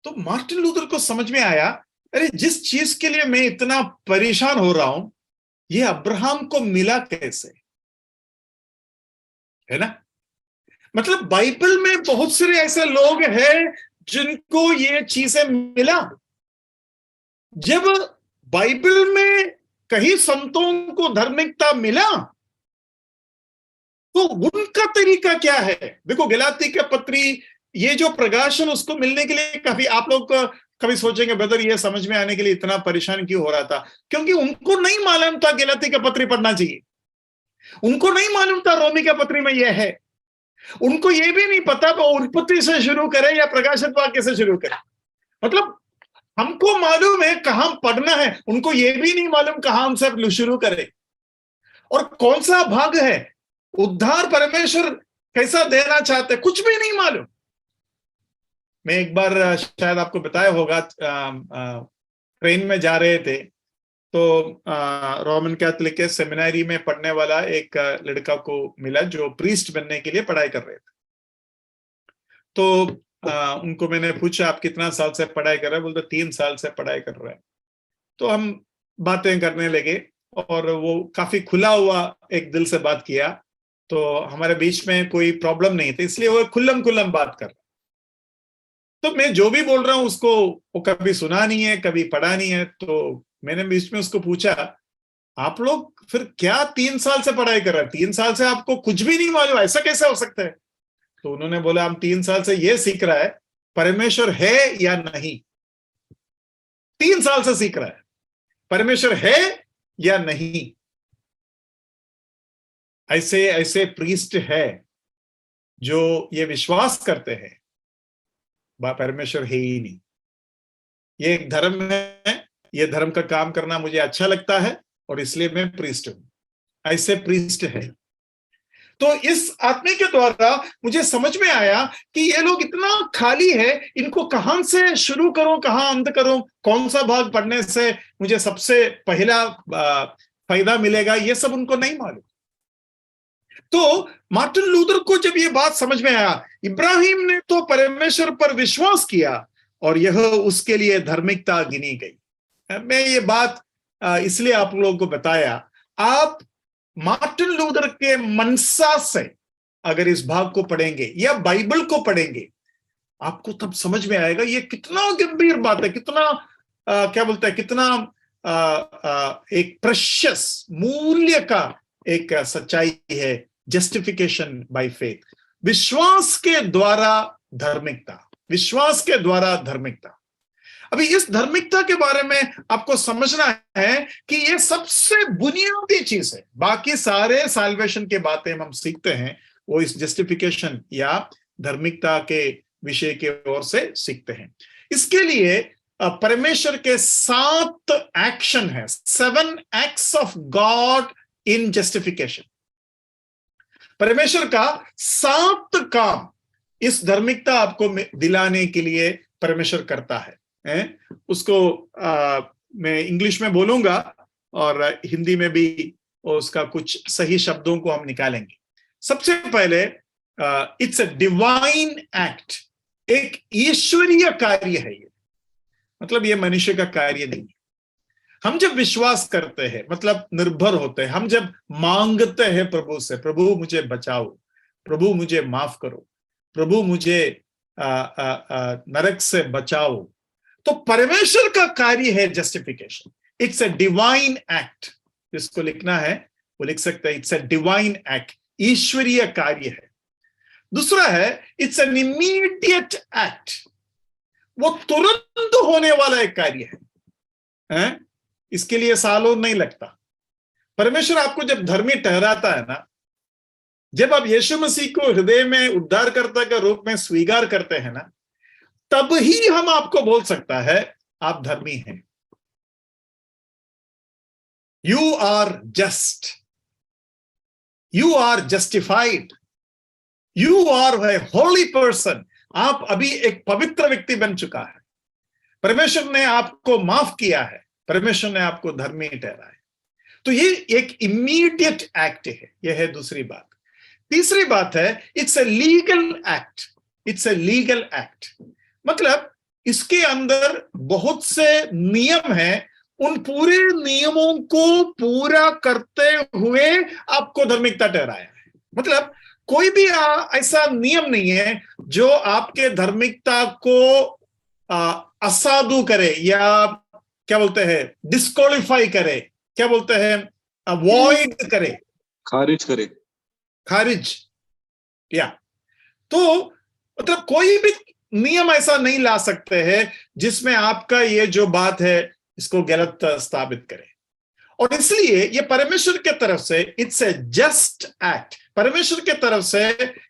तो मार्टिन लूथर को समझ में आया, अरे जिस चीज के लिए मैं इतना परेशान हो रहा हूं ये अब्राहम को मिला कैसे, है ना। मतलब बाइबल में बहुत सारे ऐसे लोग हैं जिनको ये चीजें मिला। जब बाइबल में कहीं संतों को धार्मिकता मिला तो उनका तरीका क्या है। देखो, गलाती के पत्री ये जो प्रकाशन उसको मिलने के लिए काफी, आप लोग कभी सोचेंगे ब्रदर ये समझ में आने के लिए इतना परेशान क्यों हो रहा था, क्योंकि उनको नहीं मालूम था गलाती का पत्री पढ़ना चाहिए, उनको नहीं मालूम था रोमी का पत्री में यह है, उनको ये भी नहीं पता वो उत्पत्ति से शुरू करे या प्रकाशित वाक्य से शुरू करे। मतलब हमको मालूम है कहां पढ़ना है, उनको ये भी नहीं मालूम कहां हम सब शुरू करें और कौन सा भाग है, उद्धार परमेश्वर कैसा देना चाहते, कुछ भी नहीं मालूम। मैं एक बार शायद आपको बताया होगा, ट्रेन में जा रहे थे तो रोमन कैथोलिक के सेमिनारी में पढ़ने वाला एक लड़का को मिला जो प्रीस्ट बनने के लिए पढ़ाई कर रहे थे। तो उनको मैंने पूछा आप कितना साल से पढ़ाई कर रहे हैं, बोलते 3 साल से पढ़ाई कर रहे हैं। तो हम बातें करने लगे और वो काफी खुला हुआ एक दिल से बात किया, तो हमारे बीच में कोई प्रॉब्लम नहीं थी, इसलिए वो खुल्लम बात कर रहे। तो मैं जो भी बोल रहा हूं उसको वो कभी सुना नहीं है, कभी पढ़ा नहीं है। तो मैंने बीच में उसको पूछा आप लोग फिर क्या 3 साल से पढ़ाई कर रहे हैं, 3 साल से आपको कुछ भी नहीं मालूम, ऐसा कैसे हो सकता है। तो उन्होंने बोला हम 3 साल से ये सीख रहा है परमेश्वर है या नहीं, 3 साल से सीख रहा है परमेश्वर है या नहीं। ऐसे प्रीस्ट है जो ये विश्वास करते हैं परमेश्वर है ही नहीं, ये एक धर्म है, ये धर्म का काम करना मुझे अच्छा लगता है और इसलिए मैं प्रीस्ट हूं। ऐसे प्रीस्ट है। तो इस आत्मा के द्वारा मुझे समझ में आया कि ये लोग इतना खाली है, इनको कहां से शुरू करूं, कहां अंत करूं, कौन सा भाग पढ़ने से मुझे सबसे पहला फायदा मिलेगा, ये सब उनको नहीं मालूम। तो मार्टिन लूथर को जब ये बात समझ में आया, इब्राहिम ने तो परमेश्वर पर विश्वास किया और यह उसके लिए धार्मिकता गिनी गई। मैं ये बात इसलिए आप लोगों को बताया, आप मार्टिन लूथर के मनसा से अगर इस भाग को पढ़ेंगे या बाइबल को पढ़ेंगे, आपको तब समझ में आएगा ये कितना गंभीर बात है, कितना क्या बोलता है, कितना एक प्रेशियस मूल्य का एक सच्चाई है। जस्टिफिकेशन बाय फेथ, विश्वास के द्वारा धार्मिकता, विश्वास के द्वारा धार्मिकता। अभी इस धार्मिकता के बारे में आपको समझना है कि ये सबसे बुनियादी चीज है। बाकी सारे साल्वेशन के बातें हम सीखते हैं वो इस जस्टिफिकेशन या धार्मिकता के विषय के ओर से सीखते हैं। इसके लिए परमेश्वर के 7 एक्शन है, 7 acts of God in justification. परमेश्वर का 7 काम इस धार्मिकता आपको दिलाने के लिए परमेश्वर करता है। उसको मैं इंग्लिश में बोलूंगा और हिंदी में भी उसका कुछ सही शब्दों को हम निकालेंगे। सबसे पहले इट्स अ डिवाइन एक्ट, एक ईश्वरीय कार्य है ये, मतलब ये मनुष्य का कार्य नहीं है। हम जब विश्वास करते हैं, मतलब निर्भर होते हैं, हम जब मांगते हैं प्रभु से, प्रभु मुझे बचाओ, प्रभु मुझे माफ करो, प्रभु मुझे नरक से बचाओ, तो परमेश्वर का कार्य है justification. It's a divine act, जिसको लिखना है वो लिख सकते हैं, इट्स अ डिवाइन एक्ट, ईश्वरीय कार्य है। दूसरा है इट्स एन इमीडिएट एक्ट, वो तुरंत होने वाला एक कार्य है, इसके लिए सालों नहीं लगता। परमेश्वर आपको जब धर्मी ठहराता है ना, जब आप यीशु मसीह को हृदय में उद्धारकर्ता के रूप में स्वीकार करते हैं ना, तब ही हम आपको बोल सकता है आप धर्मी हैं। You are just, you are justified, you are a holy person. आप अभी एक पवित्र व्यक्ति बन चुका है, परमेश्वर ने आपको माफ किया है, परमेश्वर ने आपको धर्मी ठहराया है। तो ये एक इमीडिएट एक्ट है, यह है दूसरी बात। तीसरी बात है it's a legal act, it's a legal act, मतलब इसके अंदर बहुत से नियम हैं, उन पूरे नियमों को पूरा करते हुए आपको धार्मिकता ठहराया है। मतलब कोई भी ऐसा नियम नहीं है जो आपके धार्मिकता को असाधु करे या क्या बोलते हैं डिस्क्वालिफाई करे, क्या बोलते हैं अवॉइड करे, खारिज करे, खारिज या। तो मतलब कोई भी नियम ऐसा नहीं ला सकते हैं जिसमें आपका ये जो बात है इसको गलत स्थापित करे। और इसलिए ये परमेश्वर के तरफ से इट्स ए जस्ट एक्ट, परमेश्वर के तरफ से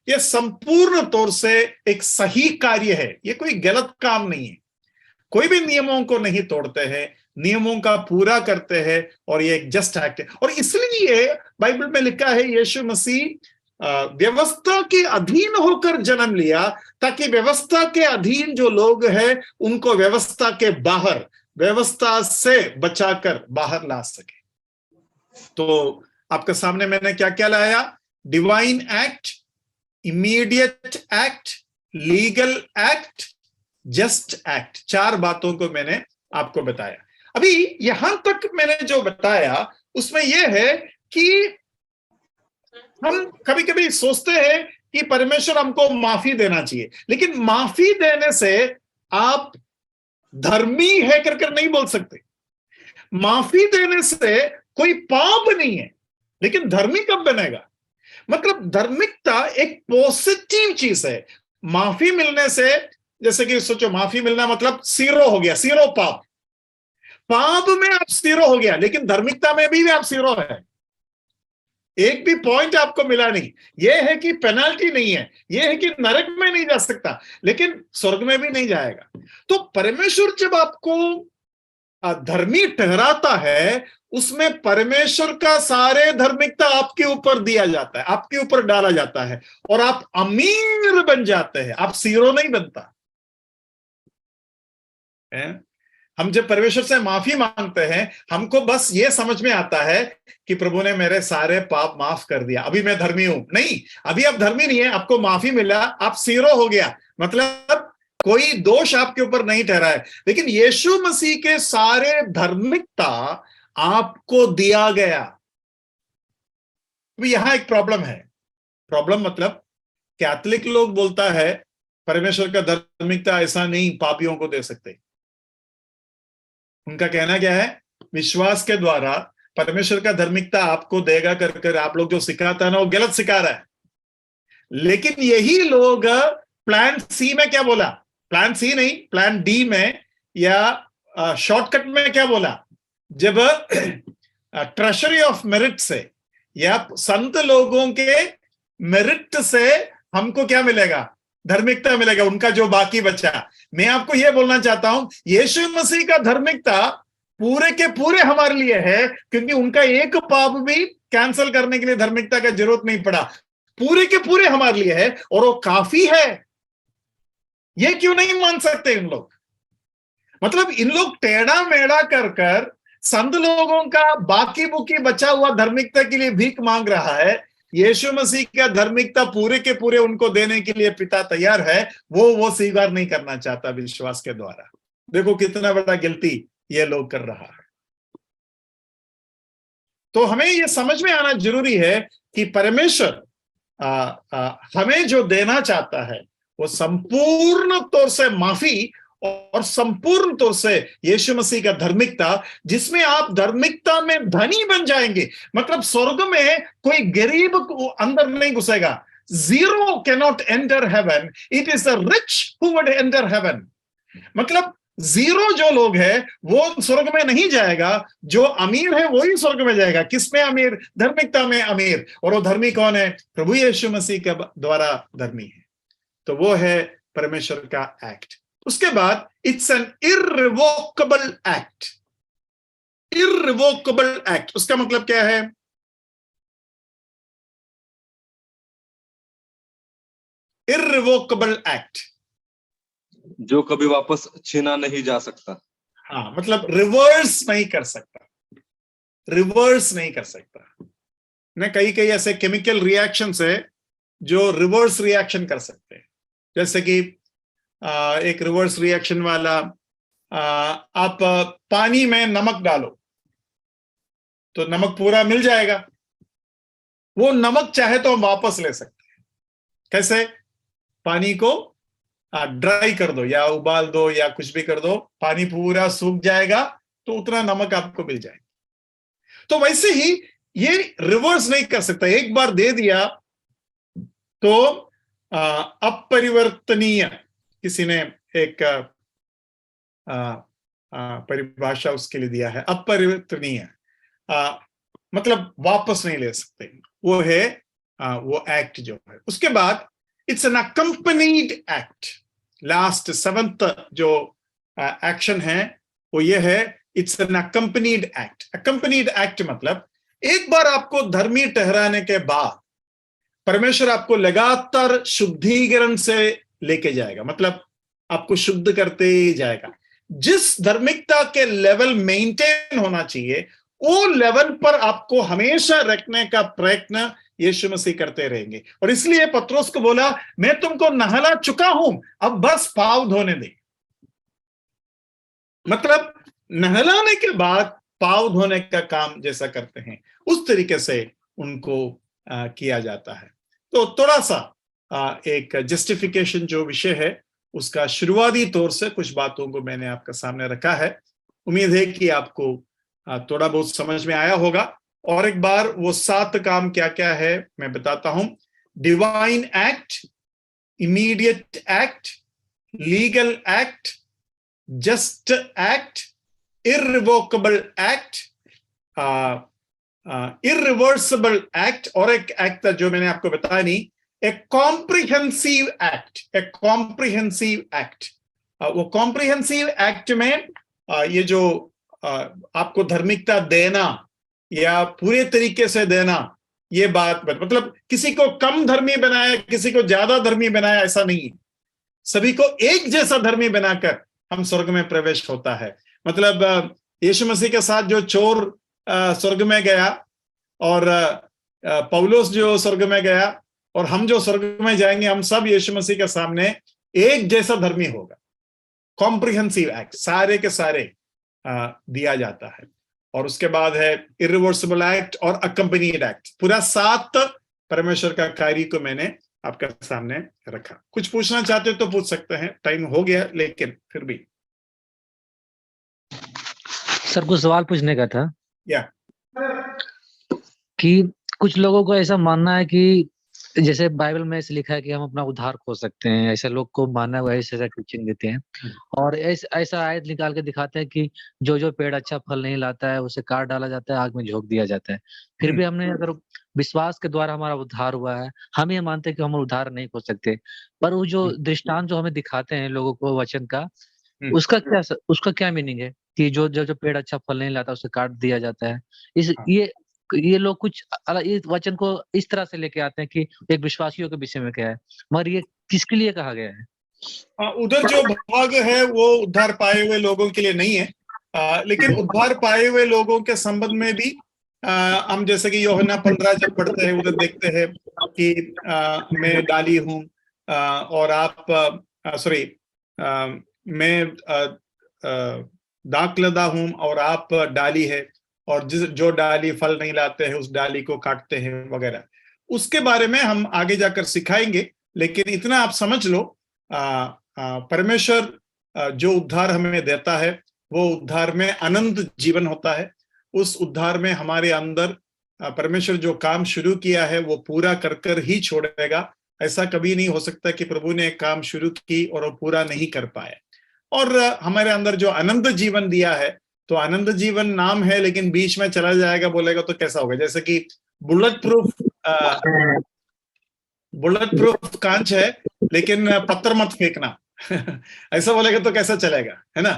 ये संपूर्ण तौर से एक सही कार्य है, ये कोई गलत काम नहीं है। कोई भी नियमों को नहीं तोड़ते हैं, नियमों का पूरा करते हैं, और ये एक जस्ट एक्ट है। और इसलिए बाइबल में लिखा है यीशु मसीह व्यवस्था के अधीन होकर जन्म लिया, ताकि व्यवस्था के अधीन जो लोग हैं उनको व्यवस्था के बाहर, व्यवस्था से बचाकर बाहर ला सके। तो आपके सामने मैंने क्या क्या लाया, divine act, immediate act, legal act, just act, 4 बातों को मैंने आपको बताया। अभी यहां तक मैंने जो बताया उसमें यह है कि हम कभी कभी सोचते हैं कि परमेश्वर हमको माफी देना चाहिए, लेकिन माफी देने से आप धर्मी है कर नहीं बोल सकते। माफी देने से कोई पाप नहीं है, लेकिन धर्मी कब बनेगा? मतलब धार्मिकता एक पॉजिटिव चीज है। माफी मिलने से, जैसे कि सोचो माफी मिलना मतलब जीरो हो गया, जीरो पाप, पाप में आप जीरो हो गया, लेकिन धार्मिकता में भी आप जीरो है, एक भी पॉइंट आपको मिला नहीं। यह है कि पेनल्टी नहीं है, यह है कि नरक में नहीं जा सकता, लेकिन स्वर्ग में भी नहीं जाएगा। तो परमेश्वर जब आपको धर्मी ठहराता है, उसमें परमेश्वर का सारे धार्मिकता आपके ऊपर दिया जाता है, आपके ऊपर डाला जाता है और आप अमीर बन जाते हैं, आप जीरो नहीं बनता है? हम जब परमेश्वर से माफी मांगते हैं, हमको बस ये समझ में आता है कि प्रभु ने मेरे सारे पाप माफ कर दिया, अभी मैं धर्मी हूं। नहीं, अभी आप धर्मी नहीं है, आपको माफी मिला, आप जीरो हो गया, मतलब कोई दोष आपके ऊपर नहीं ठहरा है। लेकिन यीशु मसीह के सारे धार्मिकता आपको दिया गया। तो यहां एक प्रॉब्लम है। प्रॉब्लम मतलब कैथोलिक लोग बोलता है परमेश्वर का धार्मिकता ऐसा नहीं, पापियों को दे सकते। उनका कहना क्या है? विश्वास के द्वारा परमेश्वर का धार्मिकता आपको देगा कर कर आप लोग जो सिखाता है ना, वो गलत सिखा रहा है। लेकिन यही लोग प्लान सी में क्या बोला? प्लान सी नहीं, प्लान डी में या शॉर्टकट में क्या बोला? जब ट्रेजरी ऑफ मेरिट से या संत लोगों के मेरिट से हमको क्या मिलेगा? धार्मिकता मिलेगा, उनका जो बाकी बचा। मैं आपको यह बोलना चाहता हूं, यीशु मसीह का धार्मिकता पूरे के पूरे हमारे लिए है, क्योंकि उनका एक पाप भी कैंसिल करने के लिए धार्मिकता का जरूरत नहीं पड़ा। पूरे के पूरे हमारे लिए है और वो काफी है। ये क्यों नहीं मान सकते इन लोग? मतलब इन लोग टेढ़ा मेढ़ा कर कर संत लोगों का बाकी बुकी बचा हुआ धार्मिकता के लिए भीख मांग रहा है। यीशु मसीह का धार्मिकता पूरे के पूरे उनको देने के लिए पिता तैयार है, वो स्वीकार नहीं करना चाहता विश्वास के द्वारा। देखो कितना बड़ा गलती ये लोग कर रहा है। तो हमें ये समझ में आना जरूरी है कि परमेश्वर हमें जो देना चाहता है वो संपूर्ण तौर से माफी और संपूर्ण तौर से यीशु मसीह का धार्मिकता, जिसमें आप धार्मिकता में धनी बन जाएंगे। मतलब स्वर्ग में कोई गरीब अंदर नहीं घुसेगा। Zero can not enter heaven, it is the rich who would enter heaven. मतलब जीरो जो लोग हैं वो स्वर्ग में नहीं जाएगा, जो अमीर है वही स्वर्ग में जाएगा। किसमें अमीर? धार्मिकता में अमीर। और वो धर्मी कौन है? प्रभु यीशु मसीह के द्वारा धर्मी है। तो वो है परमेश्वर का एक्ट। उसके बाद it's an irrevocable act. Irrevocable act, उसका मतलब क्या है? इररिवोकेबल एक्ट, जो कभी वापस छीना नहीं जा सकता। हाँ, मतलब रिवर्स नहीं कर सकता, रिवर्स नहीं कर सकता ना। कई ऐसे केमिकल रिएक्शन है जो रिवर्स रिएक्शन कर सकते हैं। जैसे कि एक रिवर्स रिएक्शन वाला, आप पानी में नमक डालो तो नमक पूरा मिल जाएगा। वो नमक चाहे तो हम वापस ले सकते हैं। कैसे? पानी को ड्राई कर दो या उबाल दो या कुछ भी कर दो, पानी पूरा सूख जाएगा तो उतना नमक आपको मिल जाएगा। तो वैसे ही ये रिवर्स नहीं कर सकता। एक बार दे दिया तो अपरिवर्तनीय, किसी ने एक परिभाषा उसके लिए दिया है, अपरिवर्तनीय, मतलब वापस नहीं ले सकते। वो है वो एक्ट जो है। उसके बाद it's an accompanied act. Last 7th जो एक्शन है वो ये है, it's an accompanied act. Accompanied act मतलब एक बार आपको धर्मी ठहराने के बाद परमेश्वर आपको लगातार शुद्धिकरण से लेके जाएगा। मतलब आपको शुद्ध करते ही जाएगा। जिस धार्मिकता के लेवल मेंटेन होना चाहिए वो लेवल पर आपको हमेशा रखने का प्रयत्न यीशु मसीह करते रहेंगे। और इसलिए पत्रोस को बोला, मैं तुमको नहला चुका हूं, अब बस पाँव धोने दे। मतलब नहलाने के बाद पाँव धोने का काम जैसा करते हैं उस तरीके से उनको किया जाता है। तो थोड़ा सा एक जस्टिफिकेशन जो विषय है उसका शुरुआती तौर से कुछ बातों को मैंने आपका सामने रखा है। उम्मीद है कि आपको थोड़ा बहुत समझ में आया होगा। और एक बार वो 7 काम क्या क्या है मैं बताता हूं। Divine act, immediate act, legal act, just act, irrevocable act, irreversible act, और एक एक्ट जो मैंने आपको बताया नहीं, एक कॉम्प्रिहेंसिव एक्ट। एक कॉम्प्रिहेंसिव एक्ट, वो कॉम्प्रिहेंसिव एक्ट में ये जो आपको धार्मिकता देना या पूरे तरीके से देना, ये बात मतलब किसी को कम धर्मी बनाया, किसी को ज्यादा धर्मी बनाया, ऐसा नहीं है। सभी को एक जैसा धर्मी बनाकर हम स्वर्ग में प्रवेश होता है। मतलब यीशु मसीह के साथ जो चोर स्वर्ग में गया और पौलुस जो स्वर्ग में गया और हम जो स्वर्ग में जाएंगे, हम सब यीशु मसीह के सामने एक जैसा धर्मी होगा। कॉम्प्रिहेंसिव एक्ट, सारे के सारे दिया जाता है। और उसके बाद है इरिवर्सिबल एक्ट और अकम्पनीड एक्ट। पूरा 7 परमेश्वर का कार्य को मैंने आपके सामने रखा। कुछ पूछना चाहते हो तो पूछ सकते हैं, टाइम हो गया लेकिन फिर भी। सर कुछ सवाल पूछने का था या कि कुछ लोगों को ऐसा मानना है कि जैसे बाइबल में ऐसे लिखा है कि हम अपना उद्धार खो सकते हैं, ऐसे लोग को मानना है, ऐसा टीचिंग देते हैं। और ऐसा आयत निकाल के दिखाते हैं कि जो जो पेड़ अच्छा फल नहीं लाता है उसे काट डाला जाता है, आग में झोंक दिया जाता है। फिर भी हमने अगर विश्वास के द्वारा हमारा उद्धार हुआ है, हम ये मानते हैं कि हम उद्धार नहीं खो सकते। पर वो जो दृष्टांत जो हमें दिखाते हैं लोगों को वचन का, उसका क्या मीनिंग है कि जो जो पेड़ अच्छा फल नहीं लाता उसे काट दिया जाता है? ये लोग कुछ इस वचन को इस तरह से लेके आते हैं कि एक विश्वासियों के विषय में क्या है, मगर ये किसके लिए कहा गया है? उधर जो भाग है वो उद्धार पाए हुए लोगों के लिए नहीं है, लेकिन उद्धार पाए हुए लोगों के संबंध में भी हम जैसे कि यूहन्ना 15 जब पढ़ते हैं, उधर देखते हैं कि मैं डाली हूँ और आप मैं दाखलता हूँ और आप डाली है, और जो डाली फल नहीं लाते हैं उस डाली को काटते हैं वगैरह। उसके बारे में हम आगे जाकर सिखाएंगे, लेकिन इतना आप समझ लो, परमेश्वर जो उद्धार हमें देता है वो उद्धार में अनंत जीवन होता है। उस उद्धार में हमारे अंदर परमेश्वर जो काम शुरू किया है वो पूरा कर कर ही छोड़ेगा। ऐसा कभी नहीं हो सकता कि प्रभु ने एक काम शुरू की और वो पूरा नहीं कर पाए। और हमारे अंदर जो अनंत जीवन दिया है, तो अनंत जीवन नाम है लेकिन बीच में चला जाएगा बोलेगा तो कैसा होगा? जैसे कि बुलेट प्रूफ कांच है लेकिन पत्थर मत फेंकना ऐसा बोलेगा तो कैसा चलेगा, है ना?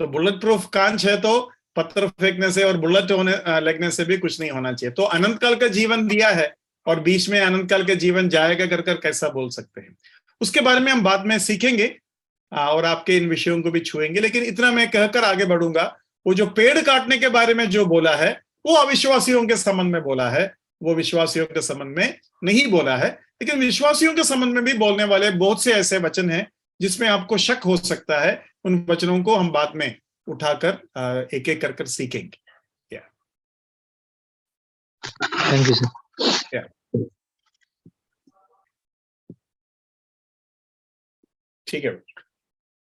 तो बुलेट प्रूफ कांच है तो पत्थर फेंकने से और बुलेट होने लगने से भी कुछ नहीं होना चाहिए। तो अनंत काल का जीवन दिया है और बीच में अनंत काल का जीवन जाएगा कर कर कैसा बोल सकते हैं? उसके बारे में हम बाद में सीखेंगे और आपके इन विषयों को भी छुएंगे। लेकिन इतना मैं कहकर आगे बढ़ूंगा, वो जो पेड़ काटने के बारे में जो बोला है वो अविश्वासियों के संबंध में बोला है, वो विश्वासियों के संबंध में नहीं बोला है। लेकिन विश्वासियों के संबंध में भी बोलने वाले बहुत से ऐसे वचन हैं जिसमें आपको शक हो सकता है। उन वचनों को हम बाद में उठाकर एक एक कर सीखेंगे। Thank you sir. ठीक है।